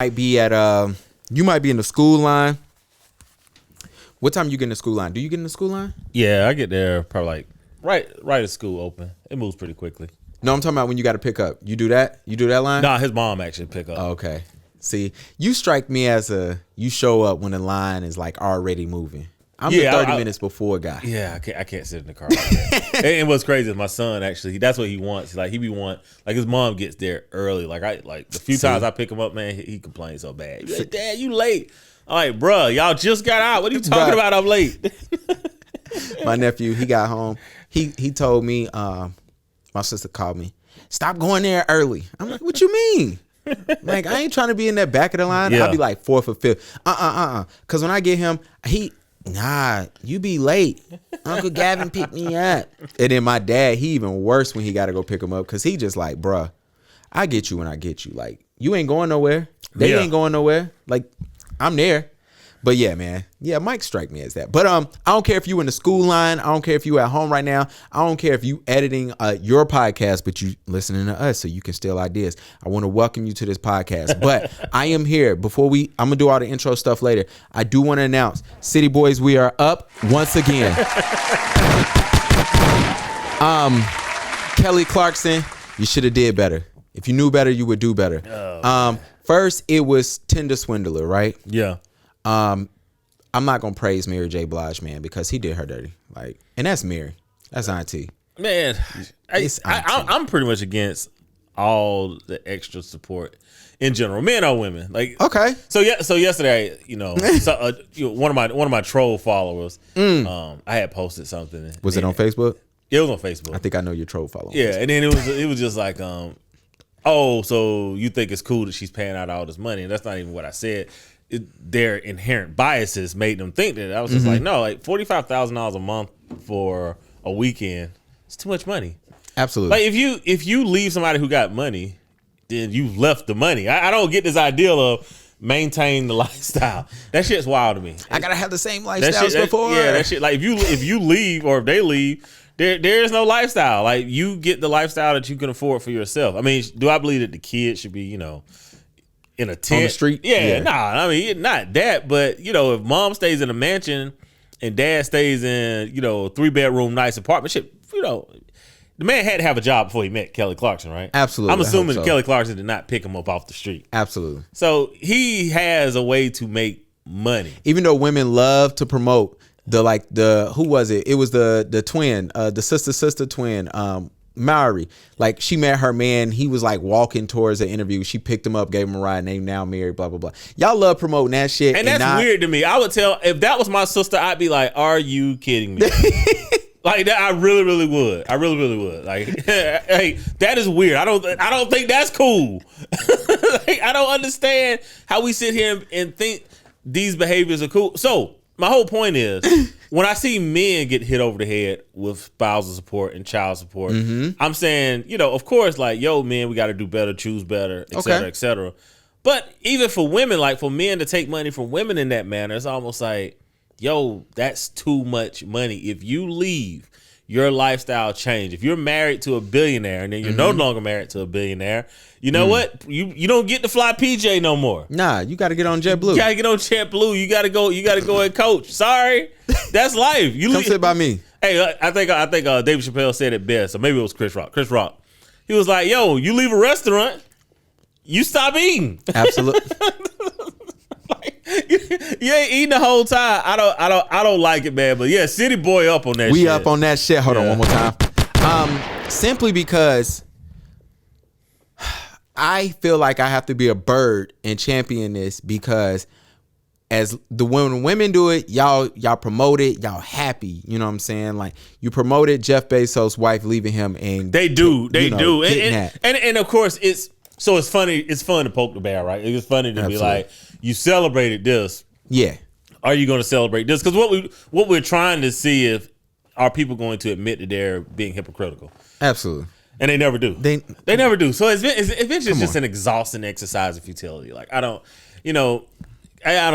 might be at you might be in the school line. What time you get in the school line? Do you get in the school line? Yeah, I get there probably like right as school open. It moves pretty quickly. No, I'm talking about when you got to pick up. You do that? You do that line? Nah, his mom actually pick up. Oh, okay. See, you strike me as you show up when the line is like already moving. I'm the 30 minutes before guy. Yeah, I can't sit in the car like that. and what's crazy is my son actually, that's what he wants. Like he be want, like his mom gets there early. Like the few times I pick him up, man, he complains so bad. He's like, Dad, you late. I'm like, bruh, y'all just got out. What are you talking about? I'm late. My nephew, he got home. He told me, my sister called me, stop going there early. I'm like, what you mean? Like, I ain't trying to be in that back of the line. Yeah. I'll be like fourth or fifth. Because when I get him, you be late. Uncle Gavin picked me up. And then my dad, he even worse when he got to go pick him up because he just like, bruh, I get you when I get you. Like, you ain't going nowhere. They ain't going nowhere. Like, I'm there. But yeah, man. Yeah, Mike strike me as that. But I don't care if you in the school line. I don't care if you at home right now. I don't care if you editing your podcast, but you listening to us so you can steal ideas. I want to welcome you to this podcast. But I am here. I'm going to do all the intro stuff later. I do want to announce, City Boys, we are up once again. Kelly Clarkson, you should have did better. If you knew better, you would do better. First, it was Tinder Swindler, right? Yeah. I'm not gonna praise Mary J. Blige, man, because he did her dirty. Like, and that's Mary. That's auntie. Man, I'm pretty much against all the extra support in general, men or women. Like, okay. So yesterday, one of my troll followers, I had posted something. Was it on Facebook? It was on Facebook. I think I know your troll follower. Yeah, and then it was just like, oh, so you think it's cool that she's paying out all this money? And that's not even what I said. Their inherent biases made them think that. I was just like, no, like $45,000 a month for a weekend, it's too much money. Absolutely. Like if you leave somebody who got money, then you've left the money. I don't get this ideal of maintain the lifestyle. That shit's wild to me. I gotta have the same lifestyles before. Yeah, that shit. Like if you leave or if they leave, there is no lifestyle. Like you get the lifestyle that you can afford for yourself. I mean, do I believe that the kids should be, in a tent on the street? Yeah. Nah, I mean, not that, but if mom stays in a mansion and dad stays in, 3-bedroom nice apartment, shit, the man had to have a job before he met Kelly Clarkson, right? Absolutely. I'm assuming that Kelly Clarkson did not pick him up off the street. Absolutely. So he has a way to make money. Even though women love to promote who was it? It was the twin, the sister twin, Maury. Like, she met her man, he was like walking towards the interview, she picked him up, gave him a ride, and they now married, blah blah blah. Y'all love promoting that shit, and that's weird to me. I would tell, if that was my sister, I'd be like, are you kidding me? Like that, I really would. I really would. Like, hey, that is weird. I don't think that's cool. Like, I don't understand how we sit here and think these behaviors are cool. So my whole point is, when I see men get hit over the head with spousal support and child support, I'm saying, of course, like, yo, man, we got to do better, choose better, et cetera, et cetera. But even for women, like for men to take money from women in that manner, it's almost like, yo, that's too much money. If you leave, your lifestyle change. If you're married to a billionaire and then you're no longer married to a billionaire, you know what? You don't get to fly PJ no more. Nah, you got to get on JetBlue. You got to get on JetBlue. You got to go and coach. Sorry, that's life. Come sit by me. Hey, I think David Chappelle said it best, or maybe it was Chris Rock. Chris Rock. He was like, "Yo, you leave a restaurant, you stop eating." Absolutely. Like, you ain't eating the whole time. I don't like it, man. But yeah, City Boy up on that shit. We up on that shit. Hold on one more time. Simply because I feel like I have to be a bird and champion this, because as when women do it, y'all promote it, y'all happy. You know what I'm saying? Like, you promoted Jeff Bezos' wife leaving him, and they do. And of course it's funny. It's fun to poke the bear, right? It's funny to be like, you celebrated this. Yeah. Are you going to celebrate this? Because what we're trying to see, if are people going to admit that they're being hypocritical? Absolutely. And they never do. They never do. So eventually it's just an exhausting exercise of futility. Like, I don't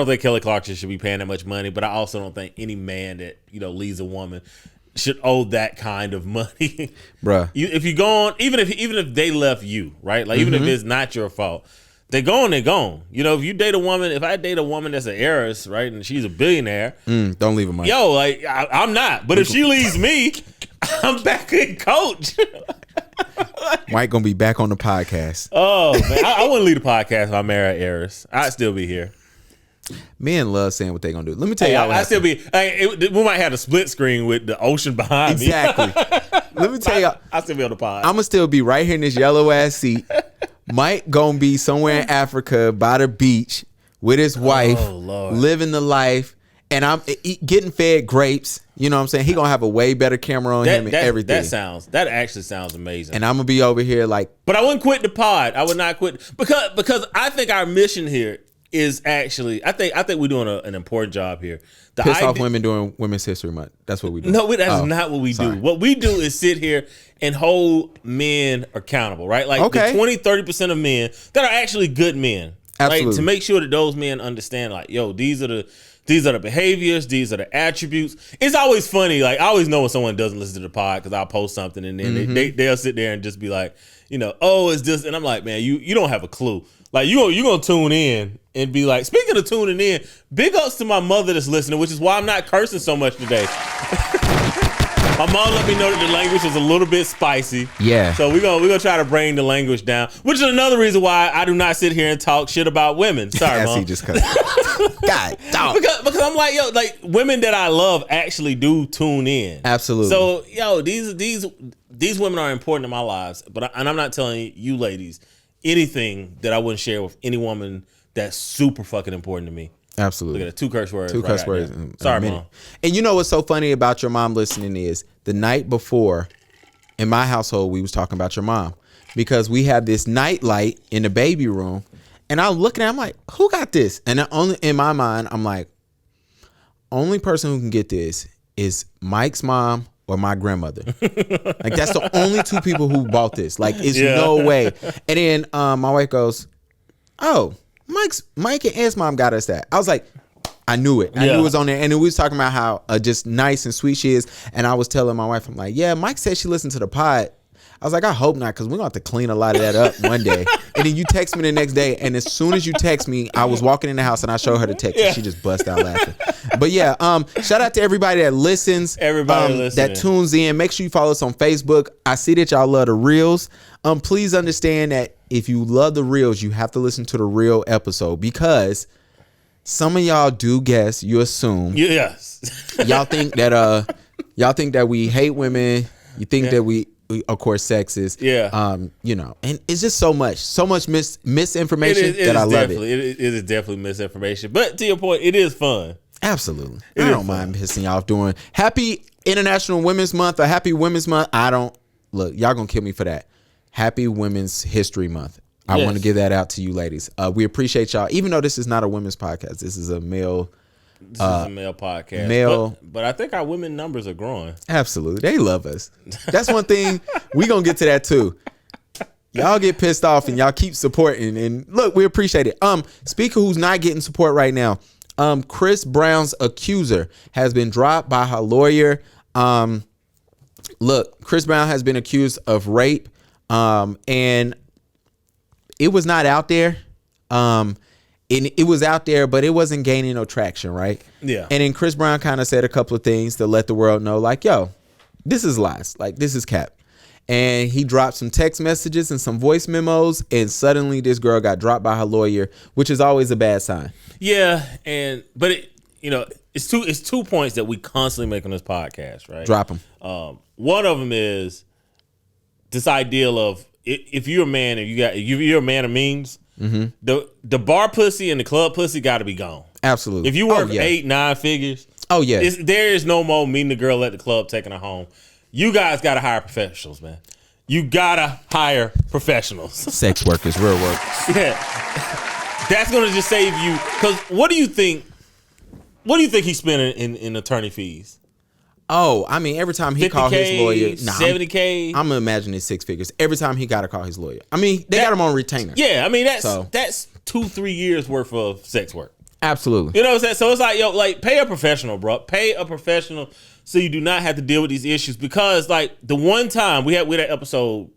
think Kelly Clarkson should be paying that much money, but I also don't think any man that leaves a woman should owe that kind of money, bruh. If you go on, even if they left you, right? Like, even if it's not your fault, They gone, they gone. You know, if you date a woman, if I date a woman that's an heiress, right, and she's a billionaire, don't leave her, Mike. Yo, like I'm not. But if she leaves me, I'm back in coach. Mike gonna be back on the podcast. Oh man, I wouldn't leave the podcast if I married heiress. I'd still be here. Men love saying what they gonna do. Let me tell y'all. I still be. We might have a split screen with the ocean behind me. Exactly. Let me tell y'all. I still be on the pod. I'm gonna still be right here in this yellow ass seat. Mike gonna be somewhere in Africa by the beach with his wife, living the life, and I'm getting fed grapes. You know what I'm saying? He gonna have a way better camera on him and everything. That actually sounds amazing. And I'm gonna be over here like. But I wouldn't quit the pod. I would not quit because I think our mission here is actually I think we're doing an important job here. Piss off women during Women's History Month. That's what we do. No, that's not what we do. What we do is sit here and hold men accountable, right? Like the 20-30% of men that are actually good men. Absolutely. Right? To make sure that those men understand, like, yo, these are the behaviors, these are the attributes. It's always funny. Like, I always know when someone doesn't listen to the pod because I'll post something and then they'll sit there and just be like, you know, oh, it's this. And I'm like, man, you don't have a clue. Like, you're going to tune in and be like, speaking of tuning in, big ups to my mother that's listening, which is why I'm not cursing so much today. My mom let me know that the language was a little bit spicy. Yeah. So we're gonna try to bring the language down, which is another reason why I do not sit here and talk shit about women. Sorry, Mom. He just cut. God, dog. Because I'm like, yo, like women that I love actually do tune in. Absolutely. So, yo, these women are important in my lives, and I'm not telling you ladies anything that I wouldn't share with any woman that's super fucking important to me. Absolutely. Look at that, 2 curse words. 2 curse words. Sorry, Mom. And you know what's so funny about your mom listening is the night before in my household, we was talking about your mom because we have this night light in the baby room. And I'm looking at it, I'm like, who got this? And only in my mind, I'm like, only person who can get this is Mike's mom or my grandmother. Like, that's the only 2 people who bought this. Like, it's no way. And then my wife goes, oh, Mike and Ed's mom got us that. I was like, I knew it. I knew it was on there. And then we was talking about how just nice and sweet she is. And I was telling my wife, I'm like, yeah, Mike said she listened to the pod. I was like, I hope not, because we're going to have to clean a lot of that up one day. And then you text me the next day. And as soon as you text me, I was walking in the house and I showed her the text. And she just bust out laughing. But yeah, shout out to everybody that listens. Everybody listening. That tunes in. Make sure you follow us on Facebook. I see that y'all love the reels. Please understand that if you love the reels, you have to listen to the real episode because some of y'all do guess, you assume. Yes. y'all think that we hate women. You think that we of course sexist. Yeah. You know, and it's just so much misinformation that I love it. It is definitely misinformation. But to your point, it is fun. Absolutely. I don't mind pissing y'all off doing Happy International Women's Month or Happy Women's Month. Look, y'all gonna kill me for that. Happy Women's History Month. I want to give that out to you ladies. We appreciate y'all. Even though this is not a women's podcast, this is a male. This is a male podcast. But I think our women numbers are growing. Absolutely. They love us. That's one thing. We going to get to that too. Y'all get pissed off and y'all keep supporting. And look, we appreciate it. Speaker who's not getting support right now. Chris Brown's accuser has been dropped by her lawyer. Look, Chris Brown has been accused of rape. And it was not out there. And it was out there, but it wasn't gaining no traction, right? Yeah. And then Chris Brown kind of said a couple of things to let the world know, like, yo, this is lies. Like, this is cap. And he dropped some text messages and some voice memos, and suddenly this girl got dropped by her lawyer, which is always a bad sign. Yeah, but it's two points that we constantly make on this podcast, right? Drop them. One of them is this ideal of if you're a man and you're a man of means, the bar pussy and the club pussy got to be gone. Absolutely. If you work 8-9 figures, there is no more meeting the girl at the club taking her home. You guys got to hire professionals, man. You got to hire professionals. Sex workers, real work. Yeah. That's going to just save you. Because what do you think he's spending in attorney fees? Oh, I mean, every time he called his lawyer, $70K. I'm gonna imagine it's 6 figures. Every time he got to call his lawyer. I mean, they got him on retainer. Yeah, I mean that's 2-3 years worth of sex work. Absolutely. You know what I'm saying? So it's like, yo, like pay a professional, bro. Pay a professional so you do not have to deal with these issues. Because like the one time we had that episode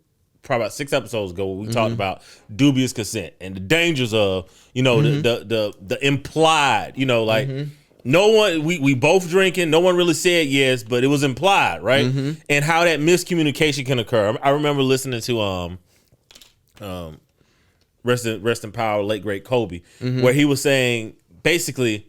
probably about 6 episodes ago where we talked about dubious consent and the dangers of, the implied, no one, we both drinking, no one really said yes, but it was implied, right? And how that miscommunication can occur. I remember listening to rest in power, late great Kobe, where he was saying basically,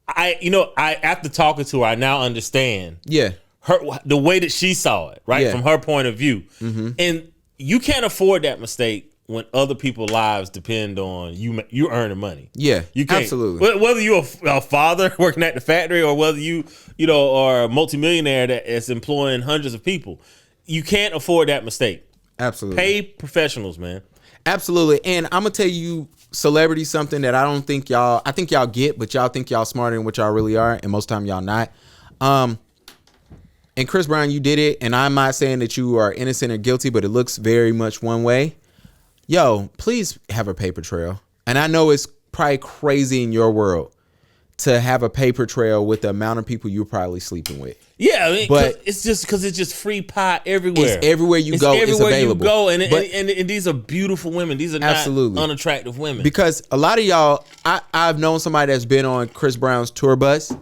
I after talking to her, I now understand the way that she saw it, right? From her point of view. And you can't afford that mistake when other people's lives depend on you earning money. Yeah, you can't. Absolutely. Whether you're a father working at the factory or whether you are a multimillionaire that is employing hundreds of people, you can't afford that mistake. Absolutely. Pay professionals, man. Absolutely. And I'm gonna tell you, celebrity, something that I think y'all get, but y'all think y'all smarter than what y'all really are, and most time y'all not. And Chris Brown, you did it, and I'm not saying that you are innocent or guilty, but it looks very much one way. Yo, please have a paper trail. And I know it's probably crazy in your world to have a paper trail with the amount of people you're probably sleeping with. Yeah, I mean, but it's just free pie everywhere. It's everywhere you go. It's available. You go, and these are beautiful women. These are not unattractive women. Because a lot of y'all, I've known somebody that's been on Chris Brown's tour bus.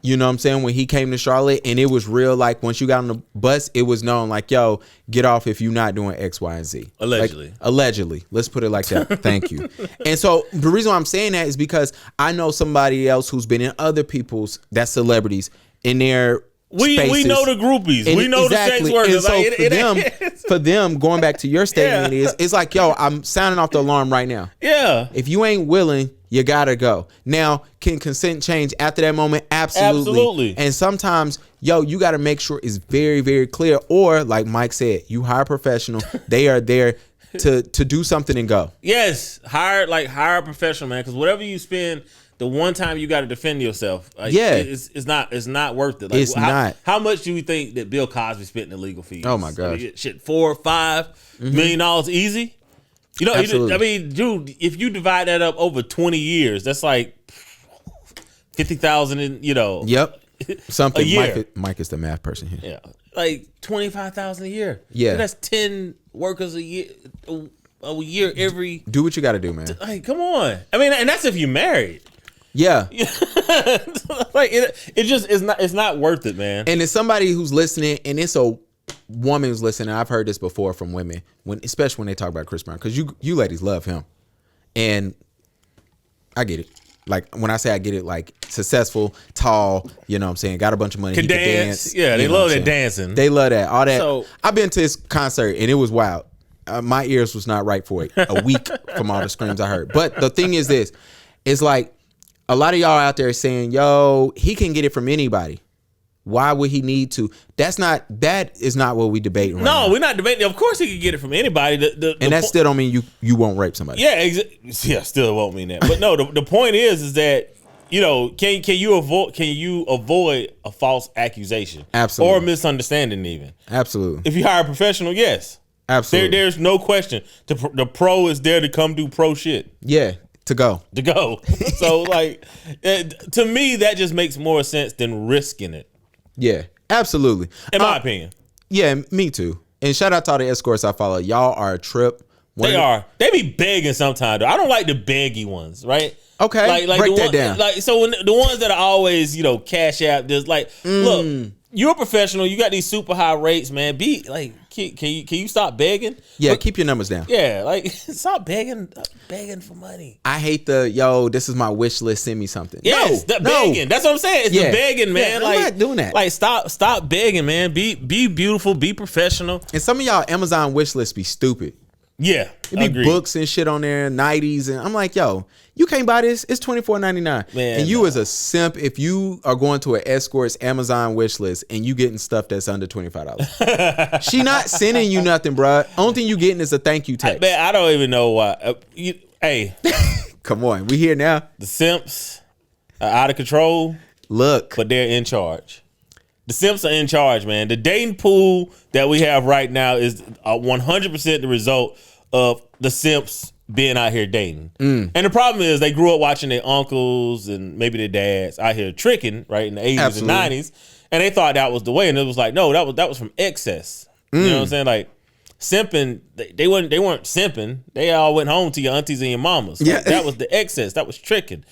You know what I'm saying? When he came to Charlotte, and it was real, like, once you got on the bus, it was known, like, yo, get off if you're not doing X, Y, and Z. Allegedly. Like, allegedly. Let's put it like that. Thank you. And so the reason why I'm saying that is because I know somebody else who's been in other people's, that's celebrities, in their spaces. We know the groupies. And we know the sex workers. And so for them, going back to your statement, it's like, yo, I'm sounding off the alarm right now. Yeah. If you ain't willing, you gotta go. Now, can consent change after that moment? Absolutely. And sometimes, yo, you gotta make sure it's very, very clear. Or, like Mike said, you hire a professional. They are there to do something and go. Yes, hire a professional, man. Because whatever you spend, the one time you got to defend yourself, it's not worth it. Like, it's not. How much do you think that Bill Cosby spent in the legal fees? Oh my gosh, shit, $4 or $5 million easy. I mean, dude, if you divide that up over 20 years, that's like 50,000. Yep, something. A year. Mike is the math person here. Yeah, like 25,000 a year. Yeah, so that's 10 workers a year. A year every. Do what you got to do, man. Like, come on. I mean, and that's if you're married. Yeah. Like it's not worth it, man. And it's somebody who's listening, and it's a woman who's listening. I've heard this before from women, especially when they talk about Chris Brown, because you ladies love him, and I get it. Like, when I say I get it, like, successful, tall, you know what I'm saying, got a bunch of money, can dance. Yeah, they love that dancing. They love that, all that. So, I've been to his concert, and it was wild. My ears was not right for it a week from all the screams I heard. But the thing is this, it's like, a lot of y'all out there saying, yo, he can get it from anybody. Why would he need to? That is not what we debating right now. No, we're not debating. Of course he could get it from anybody. And that still don't mean you won't rape somebody. Yeah, still won't mean that. But no, the point is that, can you avoid a false accusation? Absolutely. Or a misunderstanding even? Absolutely. If you hire a professional, yes. Absolutely. There's no question. The pro is there to come do pro shit. Yeah. To go. So, like, to me, that just makes more sense than risking it. Yeah, absolutely. In my opinion. Yeah, me too. And shout out to all the escorts I follow. Y'all are a trip. They be begging sometimes, though. I don't like the beggy ones, right? Okay, like break that down. Like, so when the ones that are always, cash app, just like, look, you're a professional. You got these super high rates, man. Be like, can you stop begging? Yeah, keep your numbers down. Yeah, like, stop begging for money. I hate this is my wish list, send me something. Yes, begging. That's what I'm saying. It's the begging, man. Yeah, like, I'm not doing that. Like, stop begging, man. Be beautiful, be professional. And some of y'all Amazon wish lists be stupid. Yeah, it be books and shit on there, 90s, and I'm like, yo, you can't buy this. It's $24.99. Man, and you as a simp, if you are going to an escort's Amazon wish list and you getting stuff that's under $25, she not sending you nothing, bro. Only thing you getting is a thank you text. Man, I don't even know why. Hey, come on, we here now. The simps are out of control. Look, but they're in charge. The simps are in charge, man. The dating pool that we have right now is 100% the result of the simps being out here dating. And the problem is they grew up watching their uncles and maybe their dads out here tricking, right, in the 80s and 90s. And they thought that was the way. And it was like, no, that was from excess. You know what I'm saying? Like, simping, they weren't simping. They all went home to your aunties and your mamas. Like, that was the excess. That was tricking.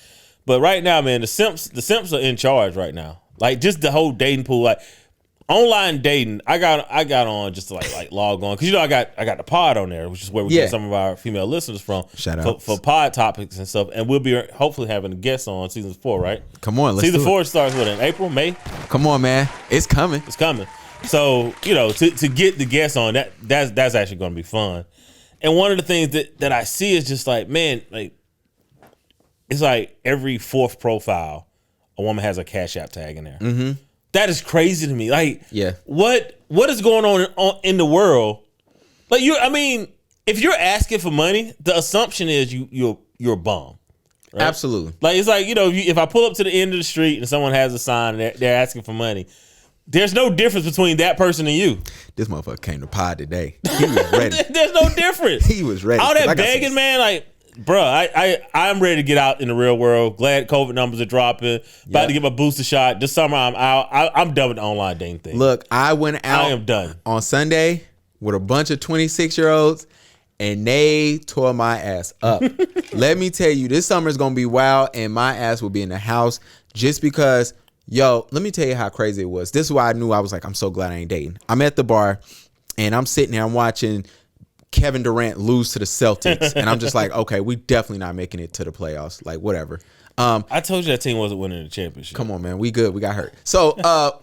But right now, man, the simps are in charge right now. Like just the whole dating pool, like online dating. I got on just to like log on because I got the pod on there, which is where we get some of our female listeners from. Shout out for pod topics and stuff, and we'll be hopefully having a guest on season 4, right? Come on, let's season do 4 it. starts in April, May. Come on, man, it's coming. It's coming. So to get the guests on that's actually going to be fun. And one of the things that I see is just like, man, like it's like every 4th profile, a woman has a Cash App tag in there. Mm-hmm. That is crazy to me. Like, what is going on in the world? Like, if you're asking for money, the assumption is you're a bum. Right? Absolutely. Like, it's like, if I pull up to the end of the street and someone has a sign and they're asking for money, there's no difference between that person and you. This motherfucker came to pod today. He was ready. There's no difference. He was ready. All that begging, man, like, bro, I'm ready to get out in the real world. Glad COVID numbers are dropping. About to get my booster shot. This summer I'm out. I'm done with the online dating thing. Look, I went out I am done. on Sunday with a bunch of 26-year-olds, and they tore my ass up. Let me tell you, this summer is going to be wild, and my ass will be in the house just because, let me tell you how crazy it was. This is why I knew I was like, I'm so glad I ain't dating. I'm at the bar, and I'm sitting there, I'm watching Kevin Durant lose to the Celtics, and I'm just like, okay, we definitely not making it to the playoffs. Like, whatever. I told you that team wasn't winning the championship. Come on, man. We good. We got hurt. So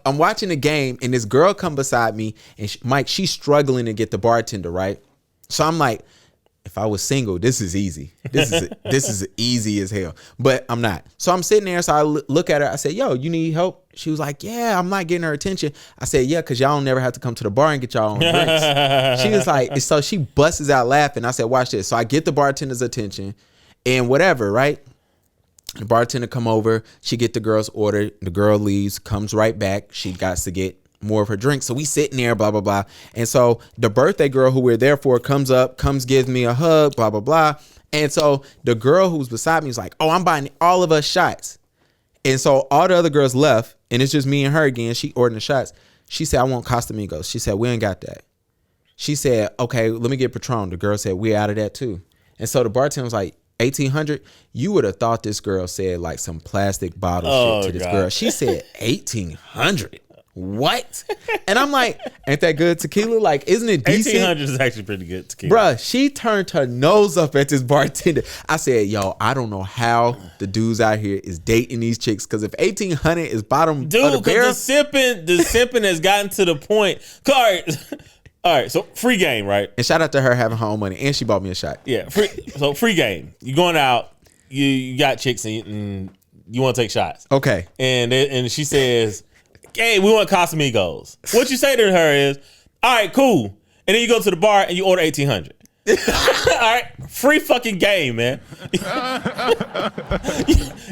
I'm watching the game, and this girl come beside me, and Mike, she's struggling to get the bartender, right? So I'm like, if I was single, this is easy. This is easy as hell. But I'm not. So I'm sitting there, so I look at her. I said, yo, you need help? She was like, yeah, I'm not getting her attention. I said, yeah, because y'all don't never have to come to the bar and get y'all own drinks. She was like, so she busts out laughing. I said, watch this. So I get the bartender's attention and whatever, right? The bartender come over. She get the girl's order. The girl leaves, comes right back. She got to get more of her drink. So we sitting there, blah, blah, blah. And so the birthday girl who we're there for comes up, gives me a hug, blah, blah, blah. And so the girl who's beside me is like, oh, I'm buying all of us shots. And so all the other girls left, and it's just me and her again. She ordering the shots. She said, I want Casamigos. She said, we ain't got that. She said, okay, let me get Patron. The girl said, we out of that too. And so the bartender was like, 1,800. You would have thought this girl said like some plastic bottle shit to this girl. She said 1,800. What? And I'm like, ain't that good tequila? Like, isn't it decent? 1,800 is actually pretty good tequila. Bruh, she turned her nose up at this bartender. I said, yo, I don't know how the dudes out here is dating these chicks, because if 1,800 is bottom of the barrel. The simping has gotten to the point. All right, so free game, right? And shout out to her having her own money, and she bought me a shot. Yeah, free game. You going out, you got chicks, and you want to take shots. Okay. And she says, hey, we want Casamigos. What you say to her is, all right, cool. And then you go to the bar and you order 1,800. All right, free fucking game, man.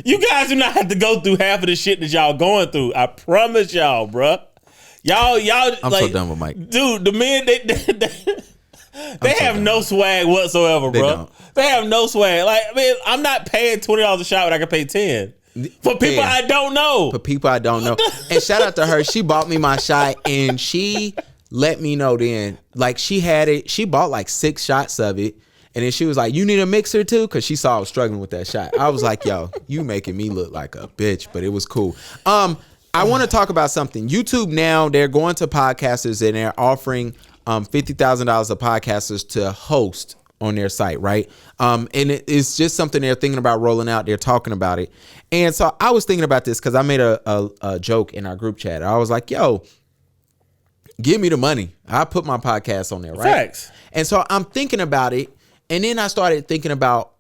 You guys do not have to go through half of the shit that y'all going through. I promise y'all, bruh. Y'all. I'm like, so done with Mike. Dude, the men, they have no swag whatsoever, bro. They have no swag. Like, I mean, I'm not paying $20 a shot when I can pay 10. For people I don't know. For people I don't know. And shout out to her. She bought me my shot, and she let me know then. Like, she had it. She bought like 6 shots of it. And then she was like, you need a mixer too? Because she saw I was struggling with that shot. I was like, yo, you making me look like a bitch. But it was cool. I want to talk about something. YouTube now, they're going to podcasters, and they're offering $50,000 of podcasters to host on their site, right? And it's just something they're thinking about rolling out. They're talking about it. And so I was thinking about this because I made a joke in our group chat. I was like, yo, give me the money. I put my podcast on there, right? Facts. And so I'm thinking about it. And then I started thinking about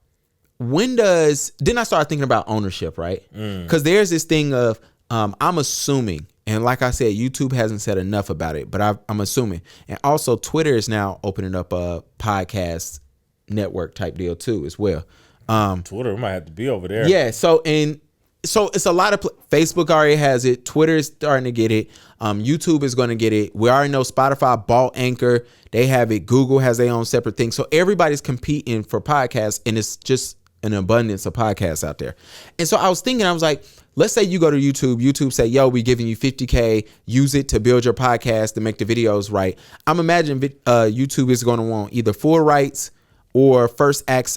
then I started thinking about ownership, right? Because there's this thing of, I'm assuming, and like I said, YouTube hasn't said enough about it, but I'm assuming. And also Twitter is now opening up a podcast network type deal too as well. Twitter might have to be over there. Yeah. So it's a lot of Facebook already has it. Twitter is starting to get it. YouTube is going to get it. We already know Spotify bought Anchor. They have it. Google has their own separate thing. So everybody's competing for podcasts, and it's just an abundance of podcasts out there. And so I was thinking, I was like, let's say you go to YouTube. YouTube say, yo, we giving you $50K. Use it to build your podcast to make the videos right. I'm imagining YouTube is going to want either full rights or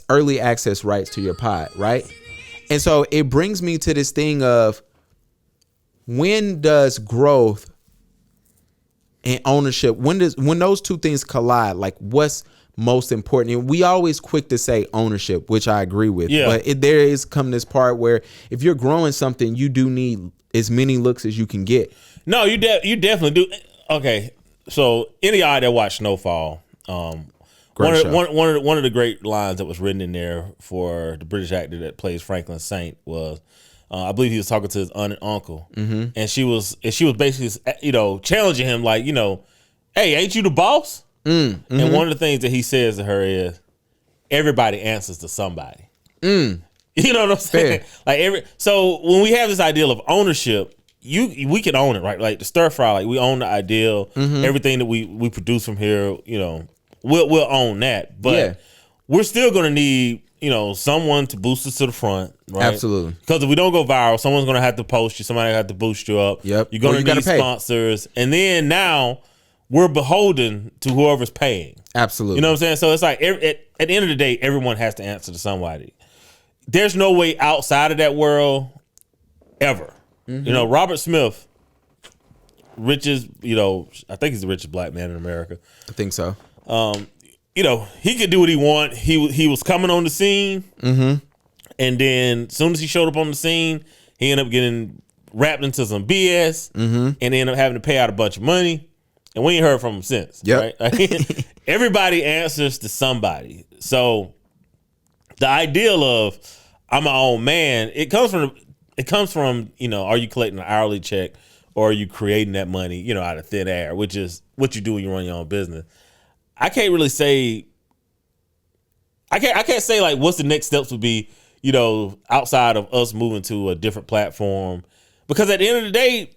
early access rights to your pod, right? And so it brings me to this thing of, when does growth and ownership, when those two things collide, like what's most important? And we always quick to say ownership, which I agree with. Yeah. But there is come this part where if you're growing something, you do need as many looks as you can get. No, you definitely do. Okay, so any of y'all that watch Snowfall, one of the great lines that was written in there for the British actor that plays Franklin Saint was, I believe he was talking to his aunt and uncle, and she was basically, challenging him like, hey, ain't you the boss? And one of the things that he says to her is, everybody answers to somebody. You know what I'm saying? Fair. So when we have this ideal of ownership, we can own it, right? Like the stir fry, like we own the ideal, everything that we produce from here, we'll own that. But we're still gonna need, someone to boost us to the front, right? Absolutely. Because if we don't go viral, someone's gonna have to post you, somebody have to boost you up. Yep. You're gonna need sponsors, and then now we're beholden to whoever's paying. Absolutely. You know what I'm saying? So it's like at the end of the day, everyone has to answer to somebody. There's no way outside of that world ever. Robert Smith, richest, I think he's the richest black man in America. I think so. He could do what he want. He was coming on the scene, and then as soon as he showed up on the scene, he ended up getting wrapped into some BS, and ended up having to pay out a bunch of money. And we ain't heard from him since. Right? Everybody answers to somebody. So the ideal of I'm my own man, it comes from are you collecting an hourly check or are you creating that money, out of thin air, which is what you do when you run your own business. I can't really say I can't say like what's the next steps would be, outside of us moving to a different platform. Because at the end of the day,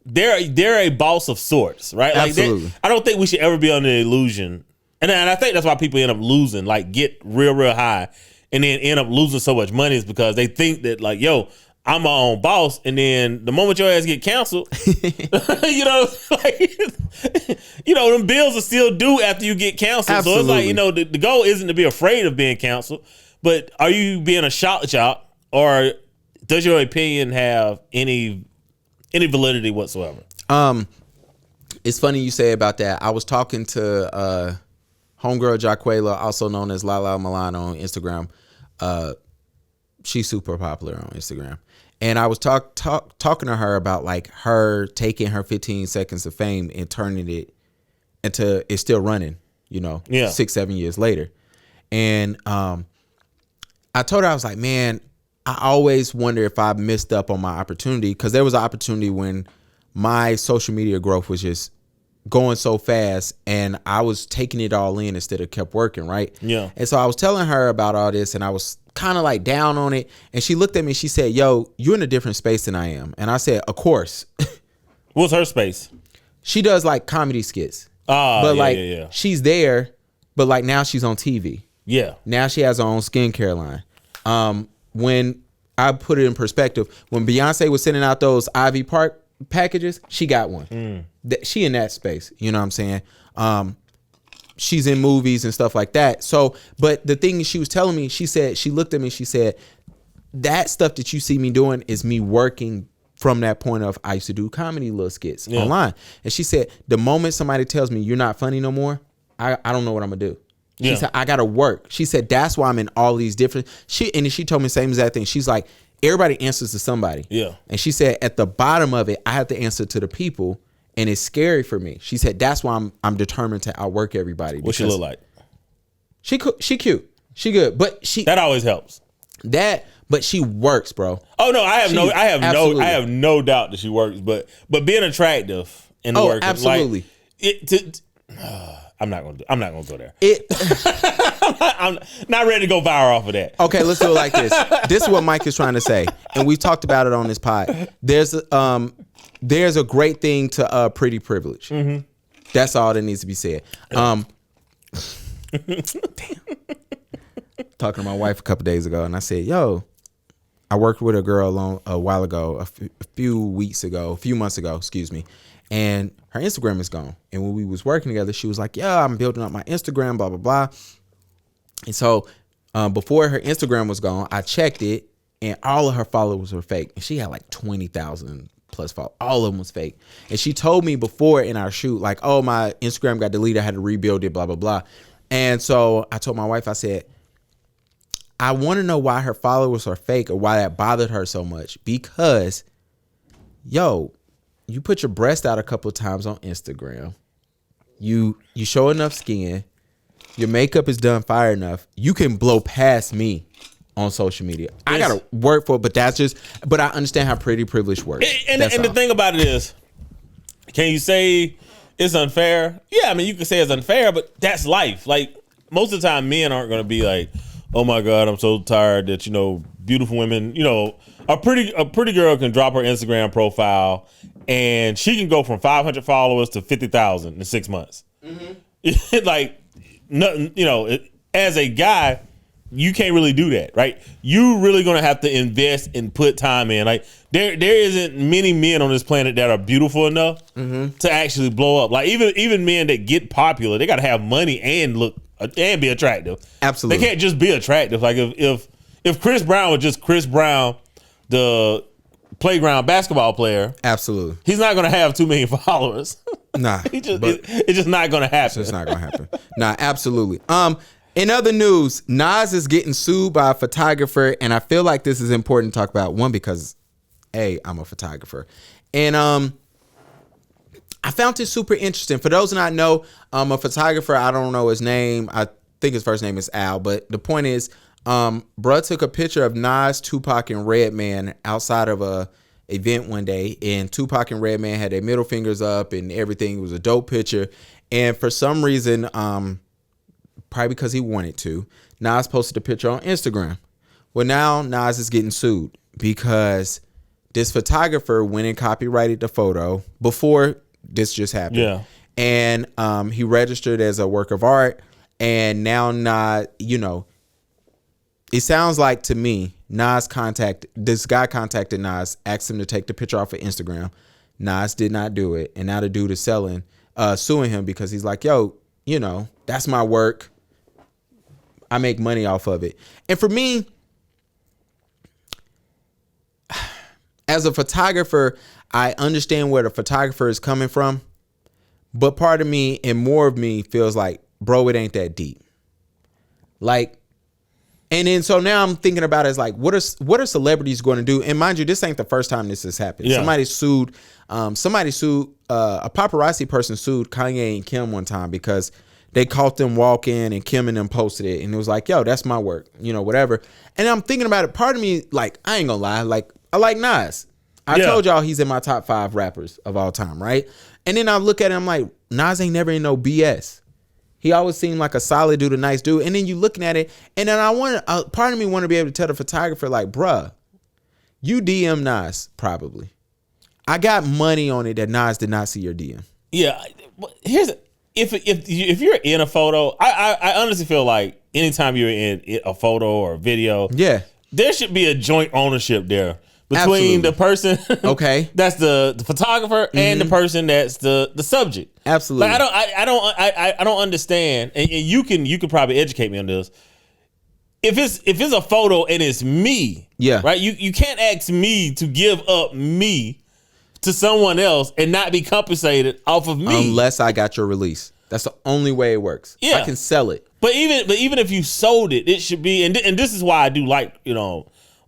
they're a boss of sorts, right? Like absolutely. I don't think we should ever be under the illusion. And I think that's why people end up losing, like get real, real high and then end up losing so much money is because they think that like, yo, I'm my own boss. And then the moment your ass get canceled, them bills are still due after you get canceled. Absolutely. So it's like, the goal isn't to be afraid of being canceled, but are you being a shock jock or does your opinion have any validity whatsoever? It's funny you say about that. I was talking to homegirl Jaquela, also known as Lala Milano on Instagram. She's super popular on Instagram. And I was talking to her about like her taking her 15 seconds of fame and turning it into it's still running, 6-7 years later. And I told her, I was like, man, I always wonder if I missed up on my opportunity, because there was an opportunity when my social media growth was just going so fast and I was taking it all in instead of kept working, right? Yeah. And so I was telling her about all this and I was kind of like down on it. And she looked at me and she said, yo, you're in a different space than I am. And I said, of course. What's her space? She does like comedy skits. But she's there, but like now she's on TV. Yeah. Now she has her own skincare line. When I put it in perspective, when Beyonce was sending out those Ivy Park packages, she got one. She in that space, you know what I'm saying? She's in movies and stuff like that. So, but the thing she was telling me, she said, she looked at me, she said, that stuff that you see me doing is me working from that point of I used to do comedy little skits online. And she said, the moment somebody tells me you're not funny no more, I don't know what I'm gonna do. She said, I gotta work. She said, that's why I'm in all these different she told me the same exact thing. She's like, everybody answers to somebody. Yeah. And she said, at the bottom of it, I have to answer to the people, and it's scary for me. She said, that's why I'm determined to outwork everybody. What she look like? She cute. She good. But that always helps. But she works, bro. Oh no, I have no doubt that she works. But being attractive and working, absolutely. Like, I'm not gonna go there. I'm not ready to go viral off of that. Okay, let's do it like this. This is what Mike is trying to say, and we've talked about it on this pod. There's a great thing to pretty privilege. Mm-hmm. That's all that needs to be said. Damn. Talking to my wife a couple days ago, and I said, "Yo, I worked with a girl a while ago, a few months ago, excuse me, and her Instagram is gone. And when we was working together, she was like, yeah, I'm building up my Instagram, blah, blah, blah. And so before her Instagram was gone, I checked it, and all of her followers were fake. And she had like 20,000 plus followers. All of them was fake. And she told me before in our shoot, like, oh, my Instagram got deleted. I had to rebuild it, blah, blah, blah. And so I told my wife, I said, I want to know why her followers are fake or why that bothered her so much. Because, yo, you put your breast out a couple of times on Instagram. You show enough skin. Your makeup is done fire enough. You can blow past me on social media. Yes. I got to work for it, but I understand how pretty privilege works. And the thing about it is, can you say it's unfair? Yeah, I mean, you can say it's unfair, but that's life. Like, most of the time, men aren't going to be like, oh my God, I'm so tired that, beautiful women, a pretty girl can drop her Instagram profile and she can go from 500 followers to 50,000 in 6 months. Mm-hmm. Like, nothing, as a guy, you can't really do that, right? You really gonna have to invest and put time in. Like, there isn't many men on this planet that are beautiful enough to actually blow up. Like, even men that get popular, they gotta have money and look and be attractive. Absolutely. They can't just be attractive. Like, if Chris Brown was just Chris Brown, the playground basketball player, absolutely, he's not gonna have 2 million followers. Nah, it's just not gonna happen. It's just not gonna happen. Nah, absolutely. In other news, Nas is getting sued by a photographer, and I feel like this is important to talk about. One, because I'm a photographer, and I found it super interesting. For those who not know, a photographer, I don't know his name. I think his first name is Al, but the point is, bruh took a picture of Nas, Tupac, and Redman outside of a event one day, and Tupac and Redman had their middle fingers up and everything. It was a dope picture, and for some reason, probably because he wanted to, Nas posted a picture on Instagram. Well, now Nas is getting sued because this photographer went and copyrighted the photo before this just happened. Yeah. And he registered as a work of art, and now Nas, it sounds like to me, this guy contacted Nas, asked him to take the picture off of Instagram. Nas did not do it, and now the dude is suing him because he's like, yo, that's my work. I make money off of it. And for me, as a photographer, I understand where the photographer is coming from, but part of me and more of me feels like, bro, it ain't that deep. Like, and then so now I'm thinking about it as like, what are celebrities going to do? And mind you, this ain't the first time this has happened. Yeah. Somebody sued a paparazzi person sued Kanye and Kim one time because they caught them walking and Kim and them posted it. And it was like, yo, that's my work, whatever. And I'm thinking about it. Part of me, like, I ain't gonna lie. Like, I like Nas. I told y'all he's in my top 5 rappers of all time, right? And then I look at him like, Nas ain't never in no BS. He always seemed like a solid dude, a nice dude. And then you looking at it, and then part of me want to be able to tell the photographer, like, bruh, you DM Nas, probably. I got money on it that Nas did not see your DM. Yeah, if you're in a photo, I honestly feel like anytime you're in a photo or a video, there should be a joint ownership there between the person that's the photographer and the person that's the subject. Absolutely. Like, I don't understand, and you can probably educate me on this. If it's a photo and it's me, right? You can't ask me to give up me to someone else and not be compensated off of me unless I got your release. That's the only way it works. Yeah, I can sell it. But even if you sold it, it should be. And this is why I do like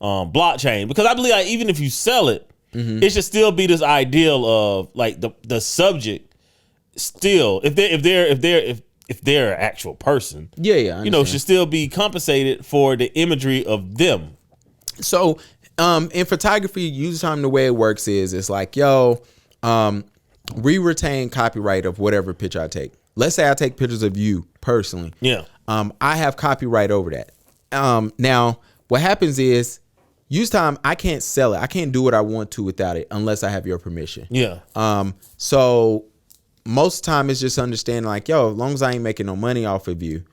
blockchain, because I believe like, even if you sell it, it should still be this ideal of like the subject still if they're an actual person. Should still be compensated for the imagery of them. So in photography, usually the way it works is it's like, yo, we retain copyright of whatever picture I take. Let's say I take pictures of you personally. Yeah. I have copyright over that. Now what happens is usually I can't sell it. I can't do what I want to without it unless I have your permission. Yeah. So most time it's just understanding like, yo, as long as I ain't making no money off of you,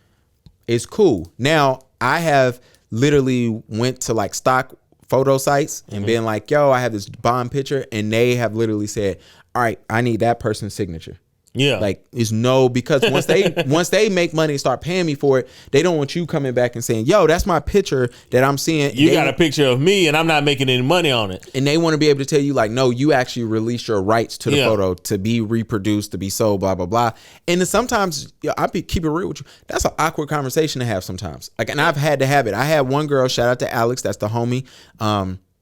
it's cool. Now I have literally went to like stock photo sites and being like, yo, I have this bomb picture, and they have literally said, all right, I need that person's signature. Yeah. Like, it's no, because once they make money and start paying me for it, they don't want you coming back and saying, yo, that's my picture that I'm seeing. You got a picture of me and I'm not making any money on it. And they want to be able to tell you, like, no, you actually released your rights to the photo to be reproduced, to be sold, blah, blah, blah. And then sometimes, keep it real with you, that's an awkward conversation to have sometimes. Like, and I've had to have it. I had one girl, shout out to Alex, that's the homie,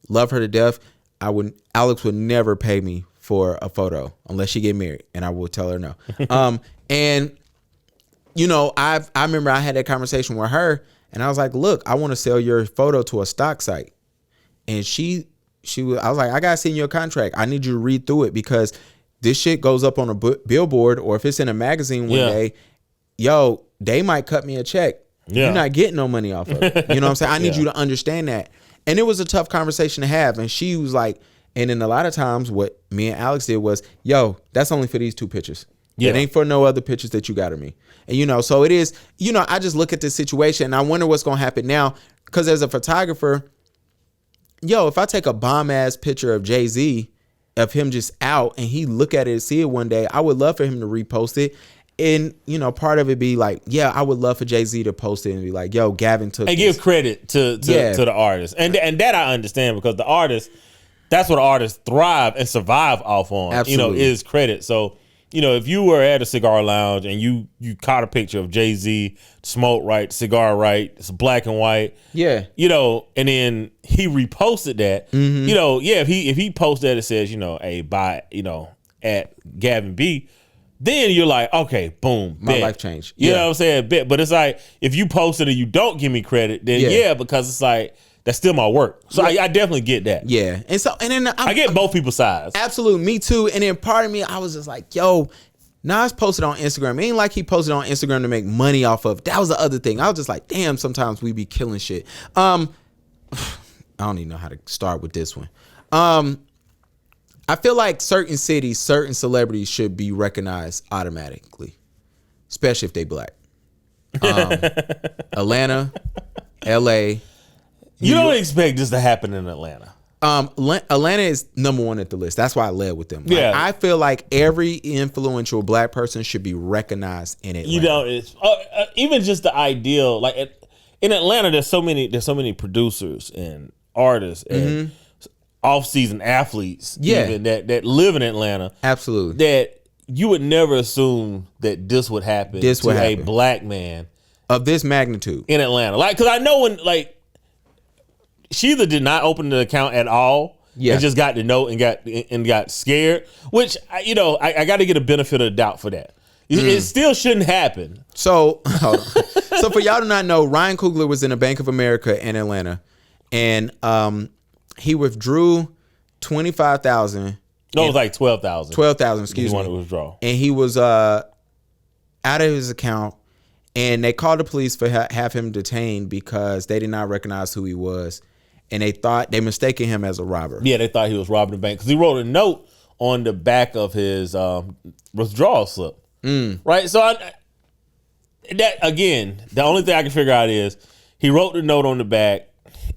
love her to death. Alex would never pay me for a photo unless she get married, and I will tell her no. And you know, I remember I had that conversation with her, and I was like, look, I want to sell your photo to a stock site. And I was like, I gotta send you a contract. I need you to read through it, because this shit goes up on a billboard, or if it's in a magazine one day, yo, they might cut me a check. You're not getting no money off of it. You know what I'm saying? I need you to understand that. And it was a tough conversation to have. And she was like, and then a lot of times what me and Alex did was, yo, that's only for these 2 pictures. It ain't for no other pictures that you got of me. And, you know, so it is, you know, I just look at this situation and I wonder what's going to happen now. Because as a photographer, yo, if I take a bomb ass picture of Jay-Z, of him just out, and he look at it and see it one day, I would love for him to repost it. And, you know, part of it be like, yeah, I would love for Jay-Z to post it and be like, yo, Gavin took and this. give credit to the artist. And that I understand, because the artist, that's what artists thrive and survive off on. Absolutely. You know, is credit. So, you know, if you were at a cigar lounge and you caught a picture of Jay-Z, smoke right, cigar right, it's black and white. Yeah. You know, and then he reposted that. You know, if he posted that, it says, you know, hey, by, you know, at Gavin B, then you're like, okay, boom, My bet. life changed. You know what I'm saying? Bet. But it's like, if you post it and you don't give me credit, then because it's like, that's still my work. So I definitely get that. Yeah. And so, and then I get both people's sides. Absolutely. Me too. And then part of me, I was just like, yo, Nas posted on Instagram. It ain't like he posted on Instagram to make money off of. That was the other thing. I was just like, damn, sometimes we be killing shit. I don't even know how to start with this one. I feel like certain cities, certain celebrities should be recognized automatically, especially if they black. Atlanta, LA. You don't expect this to happen in Atlanta. Atlanta is number 1 at the list. That's why I led with them. Like, I feel like every influential black person should be recognized in Atlanta. You know, it's even just the ideal. Like in Atlanta, there's so many producers and artists and off-season athletes, even that live in Atlanta. Absolutely. That you would never assume that this would happen to a black man of this magnitude in Atlanta. Like, because I know when she either did not open the account at all, and just got to know and got scared. Which I got to get a benefit of the doubt for that. It still shouldn't happen. So, so for y'all to not know, Ryan Coogler was in a Bank of America in Atlanta, and he withdrew $25,000. No, it was like 12,000. 12,000. Excuse me. He wanted to withdraw, and he was out of his account, and they called the police for have him detained because they did not recognize who he was, and they mistaken him as a robber. Yeah, they thought he was robbing the bank because he wrote a note on the back of his withdrawal slip. Right, so that again, the only thing I can figure out is he wrote the note on the back